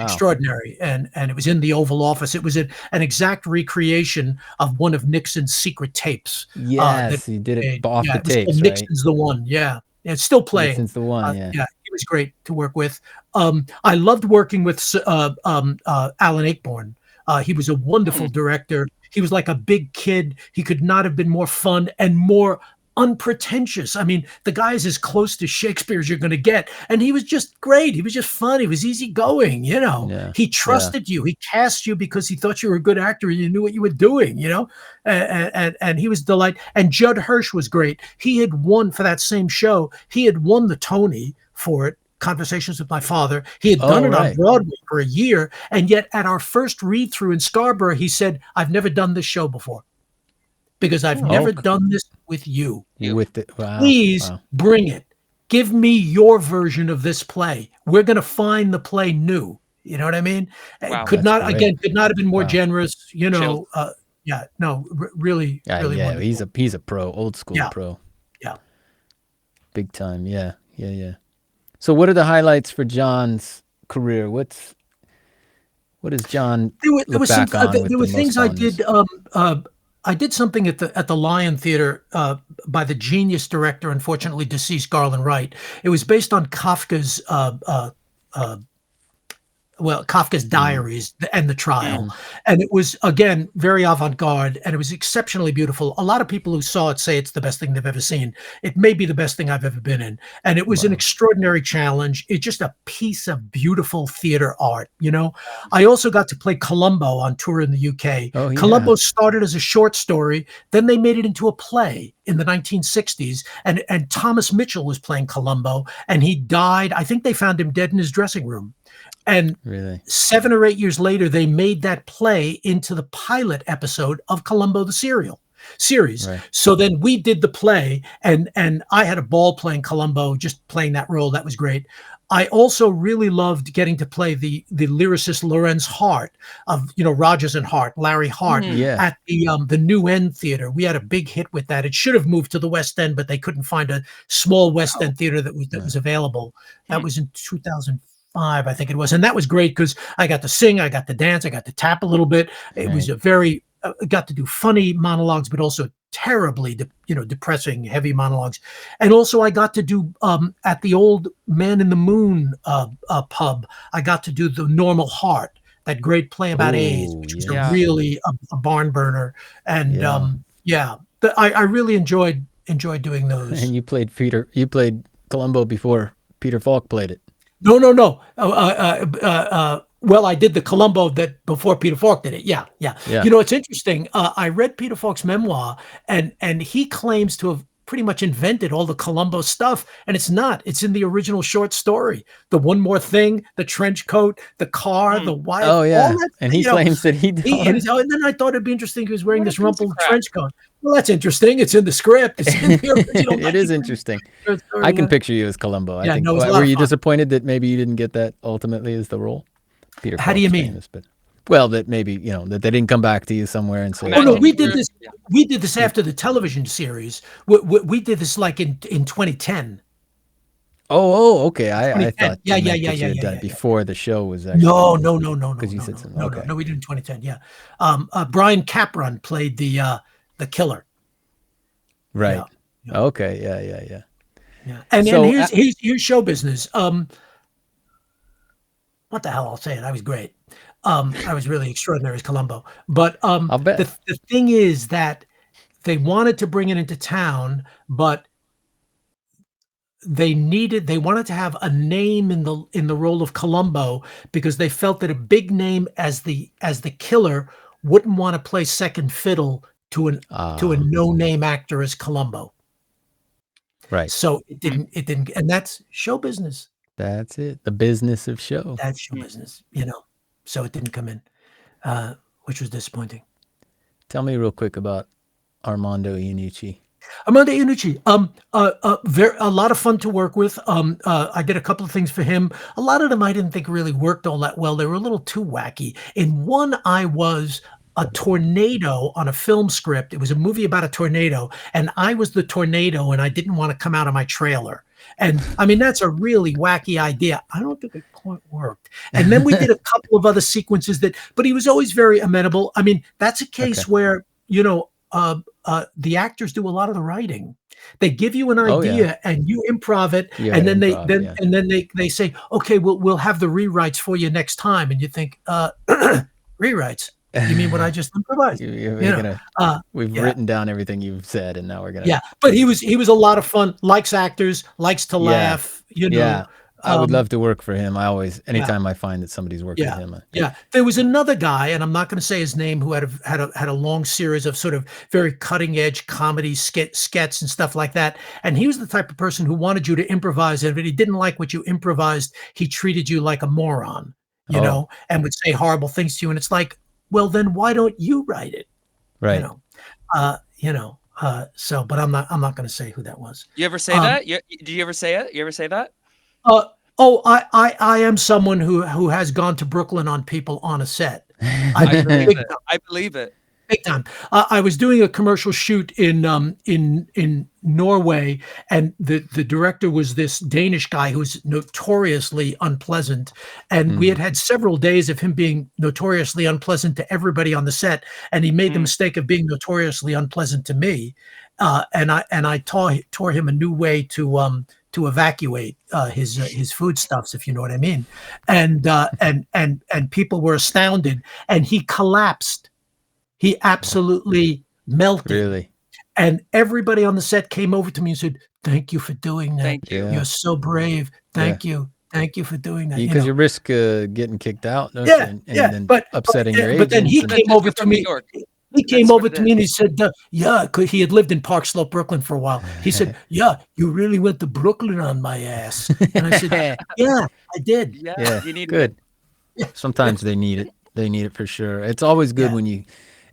extraordinary. And it was in the Oval Office. It was an exact recreation of one of Nixon's secret tapes. Yes, he did it off the tapes. Nixon's the one. Yeah, it's still playing. Nixon's the one. Yeah, he was great to work with. I loved working with Alan Ayckbourn. He was a wonderful director. He was like a big kid. He could not have been more fun and more unpretentious. I mean, the guy is as close to Shakespeare as you're going to get. And he was just great. He was just fun. He was easygoing, you know. Yeah. He trusted you. He cast you because he thought you were a good actor and you knew what you were doing, you know. And he was delight. And Judd Hirsch was great. He had won for that same show. He had won the Tony for it. Conversations with My Father. He had done it on Broadway for a year, and yet at our first read through in Scarborough, he said, "I've never done this show before because I've never done this with you. Please bring it. Give me your version of this play. We're going to find the play new." You know what I mean? Could not have been more generous. You know, really wonderful. He's a pro, old school pro. Yeah, big time. Yeah. So what are the highlights for John's career? What does John look back on? There were things I did. I did something at the Lion Theater by the genius director, unfortunately deceased, Garland Wright. It was based on Kafka's Kafka's Diaries and The Trial. And it was, again, very avant-garde, and it was exceptionally beautiful. A lot of people who saw it say it's the best thing they've ever seen. It may be the best thing I've ever been in. And it was an extraordinary challenge. It's just a piece of beautiful theater art, you know? I also got to play Columbo on tour in the UK. Oh, yeah. Columbo started as a short story, then they made it into a play in the 1960s, and Thomas Mitchell was playing Columbo, and he died. I think they found him dead in his dressing room. And 7 or 8 years later, they made that play into the pilot episode of Columbo the Serial. series. Right. So then we did the play, and I had a ball playing Columbo, just playing that role. That was great. I also really loved getting to play the lyricist Lorenz Hart of, Rodgers and Hart, Larry Hart, at the New End Theater. We had a big hit with that. It should have moved to the West End, but they couldn't find a small West End theater that was available. That was in 2005, I think it was, and that was great because I got to sing, I got to dance, I got to tap a little bit. It was a very got to do funny monologues, but also terribly, depressing, heavy monologues. And also I got to do, at the old Man in the Moon pub, I got to do The Normal Heart, that great play about AIDS, which was really a barn burner. And I really enjoyed doing those. And you played Columbo before Peter Falk played it. No. Well, I did the Columbo that before Peter Falk did it. Yeah. It's interesting. I read Peter Falk's memoir, and he claims to have pretty much invented all the Columbo stuff, and it's not. It's in the original short story. The One More Thing, the trench coat, the car, the wife. Oh yeah, all that, and he claims that he did. And then I thought it'd be interesting. He was wearing this rumpled trench coat. Well, that's interesting. It's in the script. It's in the original. It is interesting. I can picture you as Columbo. I think. Were you disappointed that maybe you didn't get that ultimately as the role? Peter How do you mean? Well, that maybe, that they didn't come back to you somewhere and say, oh no, we did this. We did this after the television series. We did this like in 2010. Oh, okay. I thought you had done it before the show was actually. No. Because you said something. Okay. No, we did in 2010. Yeah. Brian Capron played the killer. Right. Yeah. Okay. Yeah. And here's show business. What the hell? I'll say it. I was great. I was really extraordinary as Columbo. But I'll bet. The thing is that they wanted to bring it into town, but they wanted to have a name in the role of Columbo because they felt that a big name as the killer wouldn't want to play second fiddle to a no-name actor as Columbo. Right. So it didn't, and that's show business. That's it. The business of show. That's show business, So it didn't come in, which was disappointing. Tell me real quick about Armando Iannucci. Armando Iannucci, a lot of fun to work with. I did a couple of things for him. A lot of them I didn't think really worked all that well. They were a little too wacky. In one, I was a tornado on a film script. It was a movie about a tornado, and I was the tornado, and I didn't want to come out of my trailer. And I mean, that's a really wacky idea. I don't think it quite worked. And then we did a couple of other sequences but he was always very amenable. I mean, that's a case where, the actors do a lot of the writing. They give you an idea and you improv it. And then they say, okay, we'll have the rewrites for you next time. And you think, rewrites? You mean what I just improvised? We've written down everything you've said, and now we're gonna. Yeah, but he was a lot of fun. Likes actors, likes to laugh. I would love to work for him. Anytime I find that somebody's working with him. There was another guy, and I'm not going to say his name, who had a long series of sort of very cutting edge comedy skits and stuff like that. And he was the type of person who wanted you to improvise, and if he didn't like what you improvised, he treated you like a moron, and would say horrible things to you. And it's like, well, then why don't you write it? Right. But I'm not going to say who that was. You ever say that? Do you ever say it? You ever say that? I am someone who has gone to Brooklyn on people on a set. I believe it. Big time. I was doing a commercial shoot in Norway, and the director was this Danish guy who's notoriously unpleasant, and we had several days of him being notoriously unpleasant to everybody on the set, and he made the mistake of being notoriously unpleasant to me, and I taught him a new way to evacuate his foodstuffs, if you know what I mean, and people were astounded, and he collapsed. He absolutely melted. Really? And everybody on the set came over to me and said, "Thank you for doing that. Thank you. You're so brave. Thank you. Thank you for doing that." Because you risk getting kicked out. Then upsetting your agent. But then he came over to me. He came over to me and he said, he had lived in Park Slope, Brooklyn for a while. He said, "Yeah, you really went to Brooklyn on my ass." And I said, "Yeah, I did." Yeah, you need good. Sometimes they need it. They need it for sure. It's always good when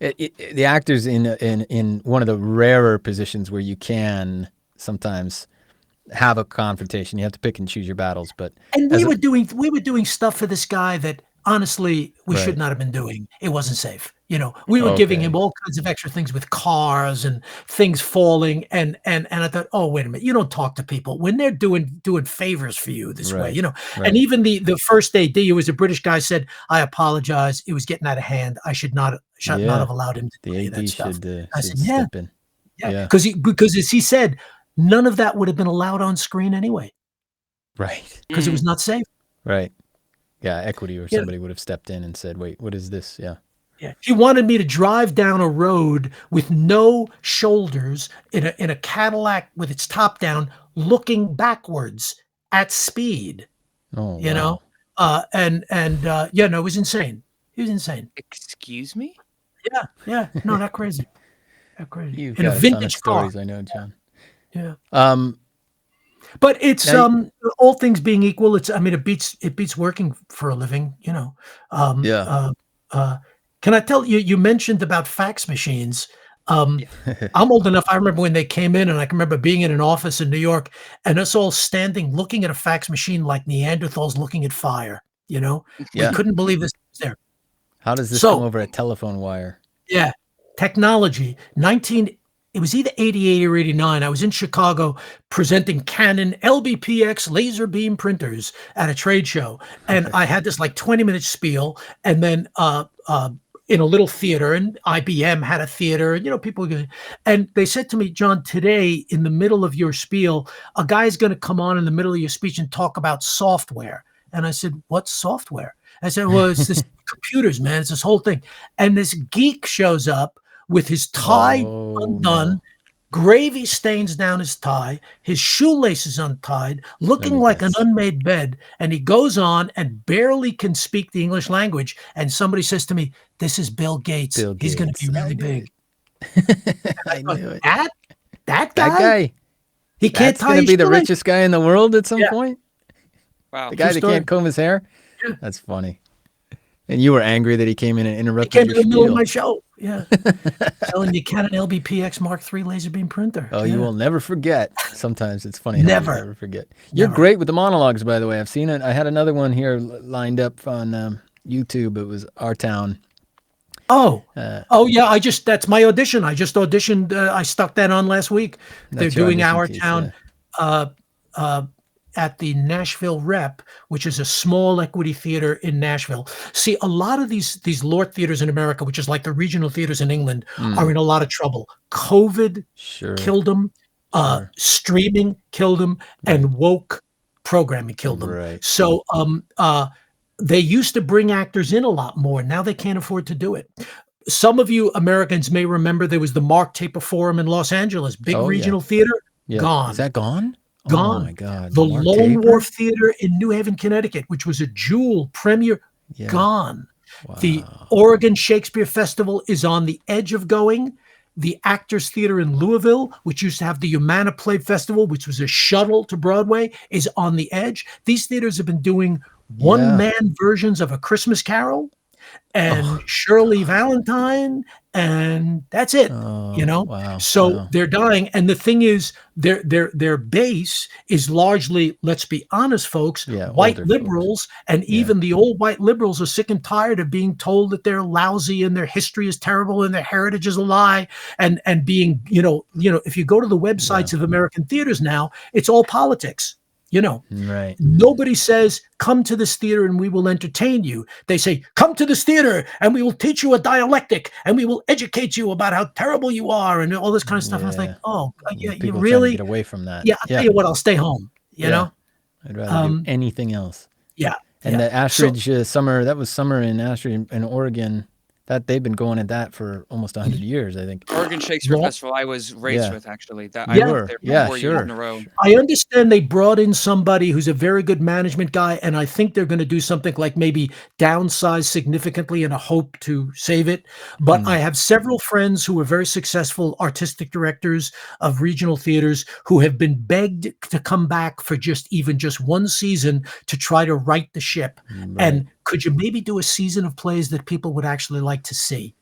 the actor's in one of the rarer positions where you can sometimes have a confrontation. You have to pick and choose your battles. But we were doing stuff for this guy that honestly we should not have been doing. It wasn't safe. We were giving him all kinds of extra things with cars and things falling, and I thought, oh, wait a minute, you don't talk to people when they're doing favors for you this way, And even the first AD, who was a British guy, said, I apologize, it was getting out of hand. I should not have allowed him to do any of that stuff. I said, yeah, because as he said, none of that would have been allowed on screen anyway. Right. Because it was not safe. Right. Yeah, equity or somebody would have stepped in and said, wait, what is this? Yeah. Yeah. He wanted me to drive down a road with no shoulders in a Cadillac with its top down, looking backwards at speed. Oh, you know? It was insane. He was insane. Excuse me? Yeah. No, not crazy. Not crazy. You've in got a vintage ton of stories, car. I know, John. Yeah. But it's all things being equal, it beats working for a living, Can I tell you, you mentioned about fax machines. I'm old enough. I remember when they came in, and I can remember being in an office in New York and us all standing looking at a fax machine like Neanderthals looking at fire. We couldn't believe this was there. How does this come over a telephone wire? Yeah. Technology. It was either 88 or 89. I was in Chicago presenting Canon LBPX laser beam printers at a trade show. And I had this like 20-minute spiel. And then in a little theater, and IBM had a theater, people, and they said to me, John, today in the middle of your spiel, a guy's going to come on in the middle of your speech and talk about software. And I said, what software? I said, well, it's this computers, man. It's this whole thing. And this geek shows up with his tie undone, gravy stains down his tie, his shoelaces untied, looking like an unmade bed. And he goes on and barely can speak the English language. And somebody says to me, this is Bill Gates. He's going to be really big. I knew it. That guy? He can't tie his shoelaces. That's going to be the richest guy in the world at some point? Wow. The guy that can't comb his hair? Yeah. That's funny. And you were angry that he came in and interrupted your spiel. He came in the middle of my show. Yeah. Selling you Canon LBPX Mark III laser beam printer. Oh, you will never forget. Sometimes it's funny. Never. How you never forget. You're great with the monologues, by the way. I've seen it. I had another one here lined up on YouTube. It was Our Town. Oh yeah. That's my audition. I just auditioned. I stuck that on last week. They're doing Our Town. At the Nashville Rep, which is a small equity theater in Nashville. See, a lot of these LORT theaters in America, which is like the regional theaters in England, are in a lot of trouble. COVID killed them. Streaming killed them, and woke programming killed them. Right. So they used to bring actors in a lot more. Now they can't afford to do it. Some of you Americans may remember there was the Mark Taper Forum in Los Angeles, big regional theater, gone. Is that gone? Gone. Oh my God. The Lone Wharf Theater in New Haven, Connecticut, which was a jewel premier, gone. Wow. The Oregon Shakespeare Festival is on the edge of going. The Actors Theater in Louisville, which used to have the Humana Play Festival, which was a shuttle to Broadway, is on the edge. These theaters have been doing one-man versions of A Christmas Carol and Shirley Valentine, and that's it. Wow. So they're dying, and the thing is, their base is largely, let's be honest, folks, white liberals, and even the old white liberals are sick and tired of being told that they're lousy and their history is terrible and their heritage is a lie, and being, if you go to the websites of American theaters now, it's all politics. Right. Nobody says, come to this theater and we will entertain you. They say, come to this theater and we will teach you a dialectic and we will educate you about how terrible you are and all this kind of stuff. And I was like, you really get away from that. Yeah, I'll tell you what, I'll stay home. You know? I'd rather do anything else. Yeah. And the Astridge summer, that was summer in Astridge in Oregon. That they've been going at that for almost 100 years, I think. Oregon Shakespeare Festival, I was raised with, actually. Sure. In a row. I understand they brought in somebody who's a very good management guy, and I think they're going to do something like maybe downsize significantly in a hope to save it. But I have several friends who are very successful artistic directors of regional theaters who have been begged to come back for just one season to try to right the ship. Right. And could you maybe do a season of plays that people would actually like to see?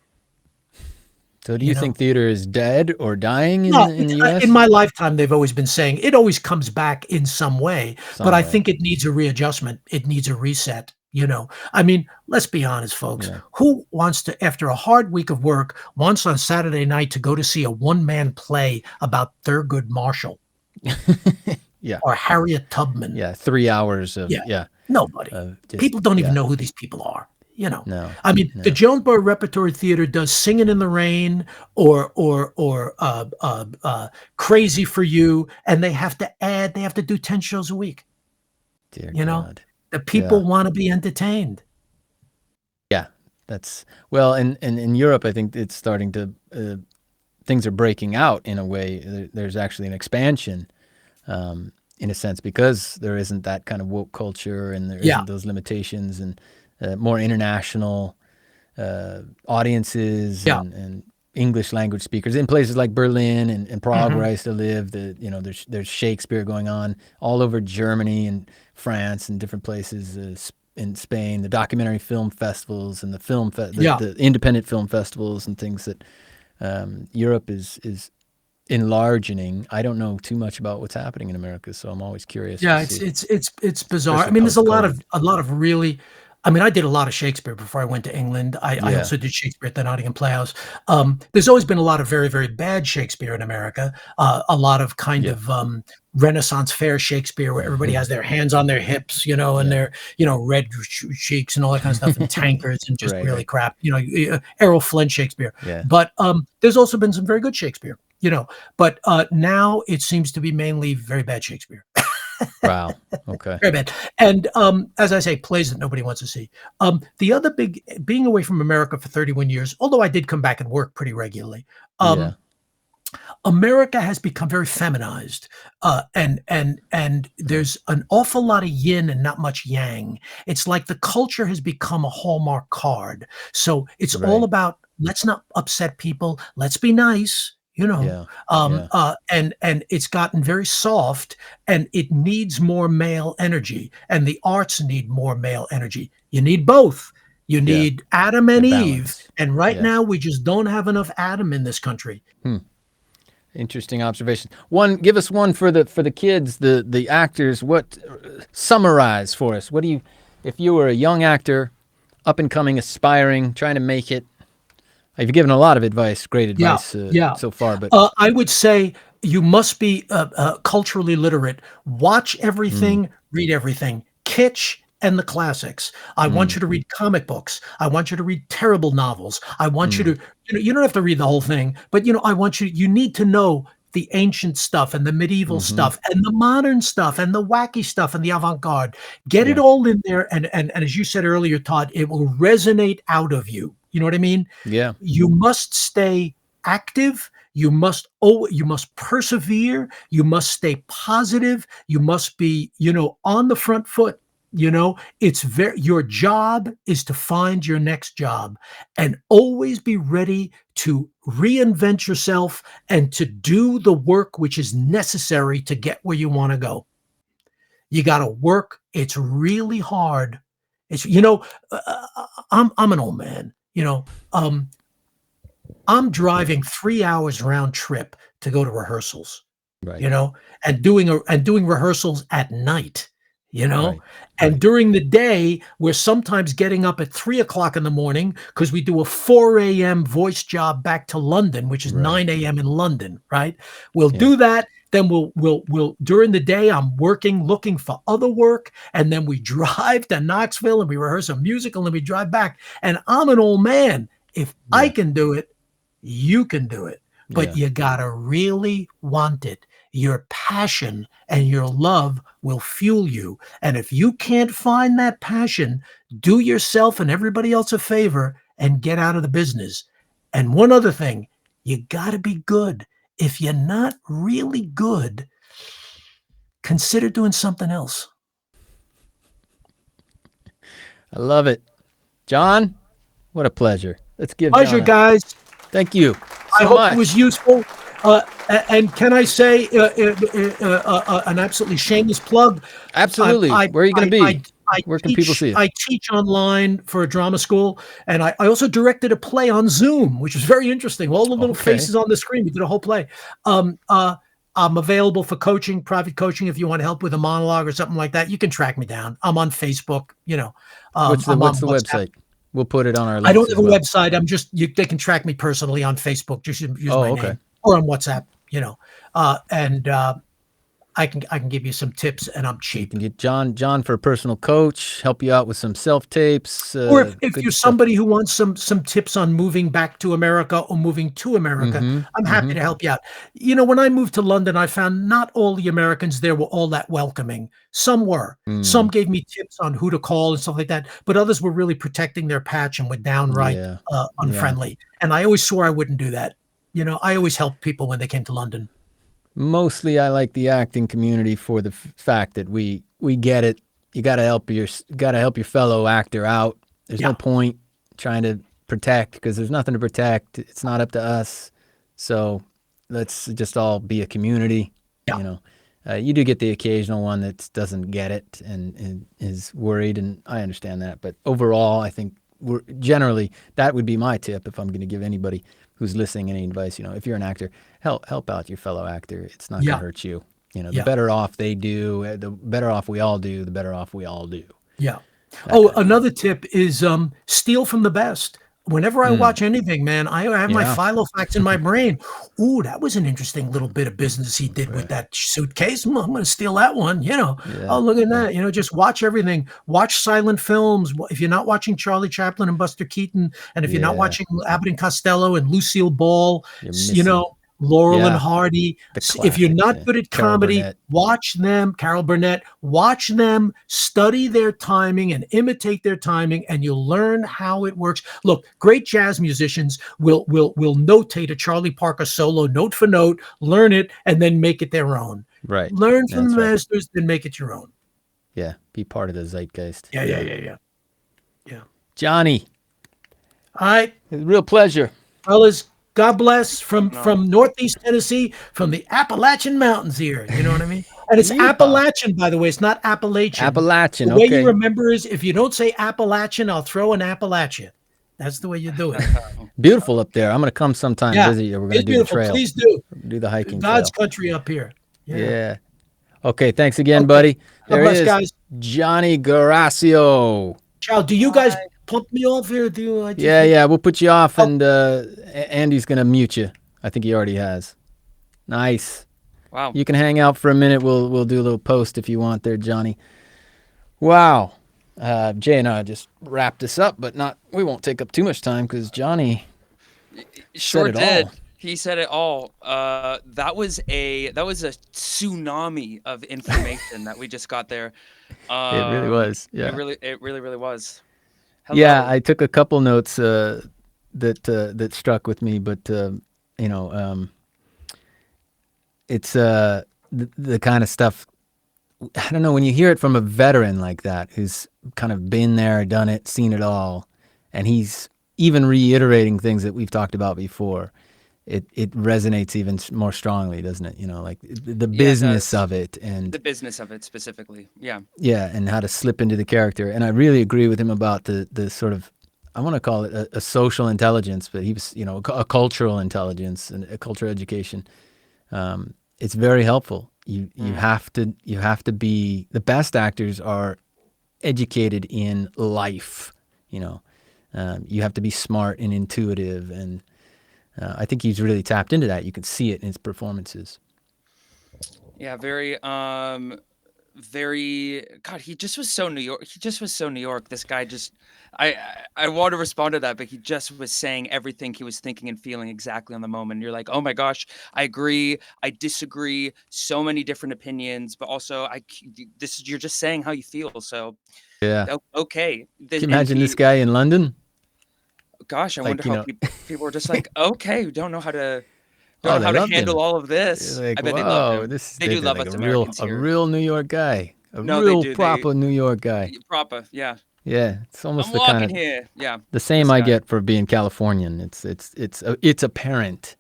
So do you think theater is dead or dying in the U.S.? In my lifetime, they've always been saying it always comes back in some way, but I think it needs a readjustment. It needs a reset. I mean, let's be honest, folks. Yeah. Who wants to, after a hard week of work, wants on Saturday night to go to see a one-man play about Thurgood Marshall? Or Harriet Tubman? 3 hours of Nobody. People don't even know who these people are. No. I mean, the Jonesboro Repertory Theater does "Singing in the Rain" or "Crazy for You," and they have to do 10 shows a week. Dear God. The people want to be entertained. Yeah, that's and in Europe, I think it's starting to things are breaking out in a way. There's actually an expansion. In a sense, because there isn't that kind of woke culture and there isn't those limitations and more international audiences and English language speakers in places like Berlin and Prague, where I used to live. There's Shakespeare going on all over Germany and France and different places in Spain. The documentary film festivals and the independent film festivals and things that Europe is enlarging. I don't know too much about what's happening in America, so I'm always curious. Yeah, it's bizarre. I mean, there's a lot of really. I mean, I did a lot of Shakespeare before I went to England. I also did Shakespeare at the Nottingham Playhouse. There's always been a lot of very, very bad Shakespeare in America. A lot of kind of Renaissance fair Shakespeare, where everybody has their hands on their hips, and their red cheeks and all that kind of stuff, and tankards and just really crap. Errol Flynn Shakespeare. Yeah. But there's also been some very good Shakespeare. But now it seems to be mainly very bad Shakespeare. Wow. Okay. Very bad. And as I say, plays that nobody wants to see. The other being away from America for 31 years, although I did come back and work pretty regularly, America has become very feminized, and there's an awful lot of yin and not much yang. It's like the culture has become a Hallmark card. So it's all about, let's not upset people. Let's be nice. And it's gotten very soft, and it needs more male energy, and the arts need more male energy. You need both. You need Adam and Eve, and now we just don't have enough Adam in this country. Interesting observation. Give us one for the kids, the actors. What summarize for us? What do you, if you were a young actor, up and coming, aspiring, trying to make it? You've given a lot of advice, great advice so far. But I would say you must be culturally literate. Watch everything, read everything. Kitsch and the classics. I want you to read comic books. I want you to read terrible novels. I want you to, you don't have to read the whole thing, but I want you need to know the ancient stuff and the medieval stuff and the modern stuff and the wacky stuff and the avant-garde. Get it all in there. And as you said earlier, Todd, it will resonate out of you. You know what I mean? Yeah. You must stay active. You must persevere. You must stay positive. You must be, on the front foot. Your job is to find your next job and always be ready to reinvent yourself and to do the work which is necessary to get where you want to go. You got to work. It's really hard. It's, I'm an old man. I'm driving 3 hours round trip to go to rehearsals, and doing rehearsals at night, and during the day, we're sometimes getting up at 3 o'clock in the morning because we do a 4 a.m. voice job back to London, which is 9 a.m. in London, right? We'll do that. Then we'll during the day, I'm working, looking for other work. And then we drive to Knoxville and we rehearse a musical and we drive back. And I'm an old man. If I can do it, you can do it. But you gotta really want it. Your passion and your love will fuel you. And if you can't find that passion, do yourself and everybody else a favor and get out of the business. And one other thing, you gotta be good. If you're not really good, consider doing something else. I love it. John, what a pleasure. Let's give pleasure, guys. Thank you I hope it was useful. And can I say an absolutely shameless plug? Absolutely. Where are you going to be? Where can people see you? I teach online for a drama school, and I also directed a play on Zoom, which was very interesting. All the little faces on the screen. We did a whole play. I'm available for coaching, private coaching. If you want help with a monologue or something like that, you can track me down. I'm on Facebook. What's the website? We'll put it on our links. I don't have a website. I'm just they can track me personally on Facebook. Just use my name or on WhatsApp. And I can give you some tips, and I'm cheap. You can get John for a personal coach, help you out with some self-tapes. Or if you're somebody who wants some tips on moving back to America or moving to America, I'm happy to help you out. When I moved to London, I found not all the Americans there were all that welcoming. Some were. Some gave me tips on who to call and stuff like that, but others were really protecting their patch and were downright unfriendly. And I always swore I wouldn't do that. I always helped people when they came to London. Mostly, I like the acting community for the fact that we get it. You got to help your fellow actor out. There's no point trying to protect because there's nothing to protect. It's not up to us. So let's just all be a community. Yeah. You do get the occasional one that doesn't get it and is worried, and I understand that. But overall, I think generally that would be my tip if I'm going to give anybody who's listening any advice. If you're an actor, help out your fellow actor. It's not going to hurt you. The better off they do, the better off we all do, the better off we all do. Yeah. Another tip is steal from the best. Whenever I watch anything, man, I have my Filofax in my brain. Ooh, that was an interesting little bit of business he did with that suitcase. I'm going to steal that one. Oh, look at that. Just watch everything. Watch silent films. If you're not watching Charlie Chaplin and Buster Keaton, and if you're not watching Abbott and Costello and Lucille Ball, Laurel and Hardy. If you're not good at comedy, watch them. Carol Burnett, watch them, study their timing and imitate their timing, and you'll learn how it works. Look, great jazz musicians will notate a Charlie Parker solo note for note, learn it, and then make it their own. Right. Learn from the masters, then make it your own. Yeah. Be part of the zeitgeist. Yeah. Johnny. All right. It's a real pleasure. Fellas, God bless from Northeast Tennessee, from the Appalachian Mountains here. You know what I mean? And it's Appalachian, by the way. It's not Appalachian. Appalachian, The way you remember is if you don't say Appalachian, I'll throw an Appalachia. That's the way you do it. Beautiful up there. I'm going to come sometime visit you. We're going to do the trail. Please do. Do the hiking God's trail. country up here. Yeah. Okay, thanks again, buddy. There God bless, is guys. Johnny Guerrasio. Ciao. Do you guys pump me off here? Yeah. We'll put you off, and Andy's going to mute you. I think he already has. Nice. Wow. You can hang out for a minute. We'll do a little post if you want there, Johnny. Wow. Jay and I just wrapped this up, but we won't take up too much time because Johnny said it all. He said it all. That was a tsunami of information that we just got there. It really was. Yeah. It really was. Hello. Yeah, I took a couple notes that struck with me, but it's the kind of stuff. I don't know, when you hear it from a veteran like that who's kind of been there, done it, seen it all, and he's even reiterating things that we've talked about before. It resonates even more strongly, doesn't it? Like the business of it, and the business of it specifically. Yeah. Yeah, and how to slip into the character. And I really agree with him about the sort of, I want to call it a social intelligence, but he was, a cultural intelligence and a cultural education. It's very helpful. You have to be, the best actors are educated in life. You have to be smart and intuitive, and I think he's really tapped into that. You can see it in his performances. Yeah, very, God, he just was so New York. This guy just, I want to respond to that, but he just was saying everything he was thinking and feeling exactly on the moment. You're like, oh my gosh, I agree, I disagree, so many different opinions, but also you're just saying how you feel. So yeah, okay. Can you imagine this guy in London? Gosh, I wonder how people are just like, okay, we don't know how to handle all of this. Like, I bet they love him. They do love like us Americans here. A real New York guy. Proper New York guy. Proper, yeah. Yeah, it's almost I'm the walking kind of here. Yeah. The same I get for being Californian. It's apparent,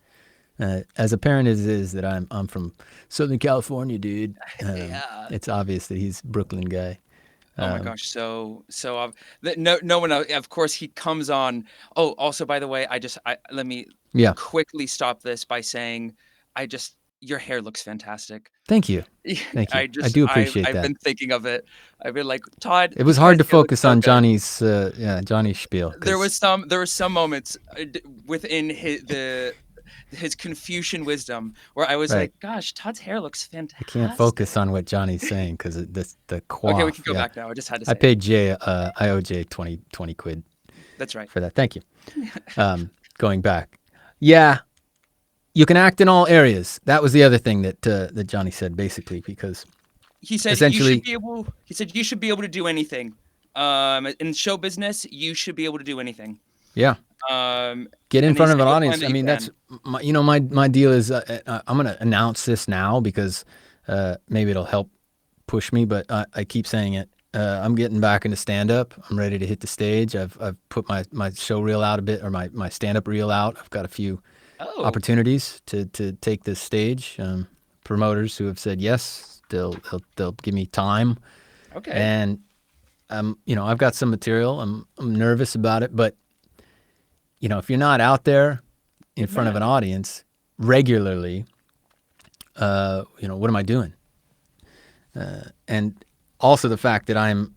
as apparent as it is that I'm from Southern California, dude. Yeah. It's obvious that he's a Brooklyn guy. Oh my gosh, no one of course he comes on. Oh, also by the way, let me quickly stop this by saying your hair looks fantastic. Thank you. Thank you. I do appreciate that. I've been thinking of it. I've been like, Todd. It was hard to focus on Johnny's spiel. There were some moments within his Confucian wisdom where I was like, gosh, Todd's hair looks fantastic. I can't focus on what Johnny's saying because the quaff. Okay, we can go back now. I just had to say I paid Jay, I owe Jay 20 quid. That's right. For that. Thank you. Going back. Yeah, you can act in all areas. That was the other thing that Johnny said, basically, because he said essentially you should be able to do anything. In show business, you should be able to do anything. Yeah. Get in front of an audience. I mean, that's my deal is I'm going to announce this now because maybe it'll help push me, but I keep saying it. I'm getting back into stand-up. I'm ready to hit the stage. I've put my show reel out a bit, or my stand-up reel out. I've got a few opportunities to take this stage. Promoters who have said yes, they'll give me time. Okay. And I've got some material. I'm nervous about it, but if you're not out there in front of an audience regularly, what am I doing? And also the fact that I'm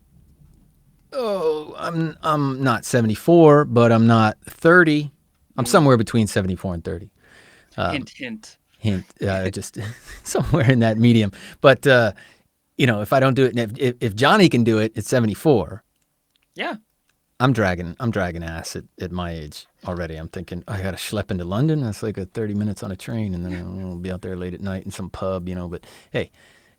not 74, but I'm not 30. I'm somewhere between 74 and 30. Hint. Just somewhere in that medium. But if I don't do it, if Johnny can do it at 74, yeah, I'm dragging ass at my age already. I'm thinking I got to schlep into London. That's like 30 minutes on a train, and then I'll be out there late at night in some pub, But hey,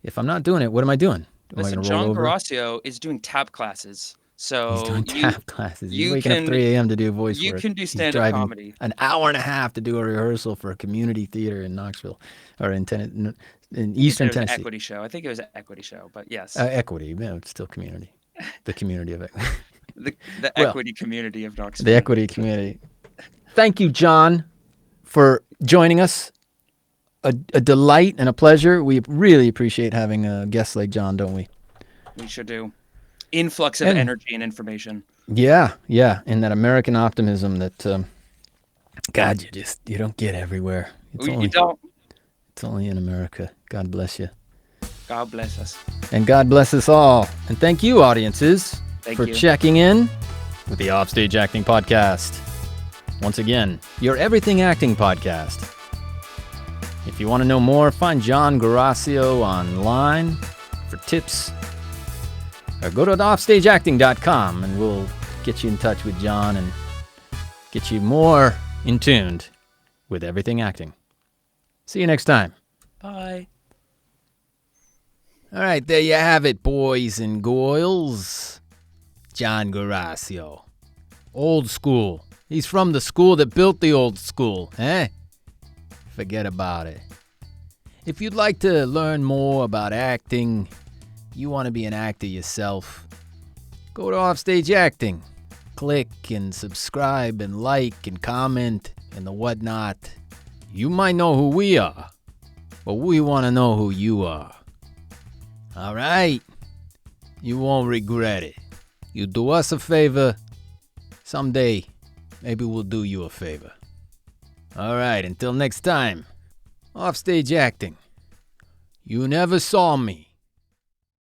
if I'm not doing it, what am I doing? Listen, John Guerrasio is doing tap classes. So he's doing tap classes. He's waking up 3 a.m. to do voice work. You can do stand-up comedy. An hour and a half to do a rehearsal for a community theater in Knoxville, or in Eastern Tennessee. Equity show. I think it was an equity show, but yes. Equity, it's still community. The community of equity. the equity community of Knoxville. The equity community. Thank you, John, for joining us. A delight and a pleasure. We really appreciate having a guest like John, don't we? We sure do. Influx of energy and information. Yeah, and that American optimism that, God, you don't get everywhere. You don't. It's only in America. God bless you. God bless us. And God bless us all. And thank you, audiences, for checking in with the Offstage Acting Podcast. Once again, your everything acting podcast. If you want to know more, find John Guerrasio online for tips. Or go to offstageacting.com and we'll get you in touch with John and get you more in tuned with everything acting. See you next time. Bye. All right, there you have it, boys and girls. John Guerrasio. Old school. He's from the school that built the old school, eh? Forget about it. If you'd like to learn more about acting, you want to be an actor yourself, go to Offstage Acting. Click and subscribe and like and comment and the whatnot. You might know who we are, but we want to know who you are. All right? You won't regret it. You do us a favor, someday maybe we'll do you a favor. All right, until next time, Offstage Acting. You never saw me,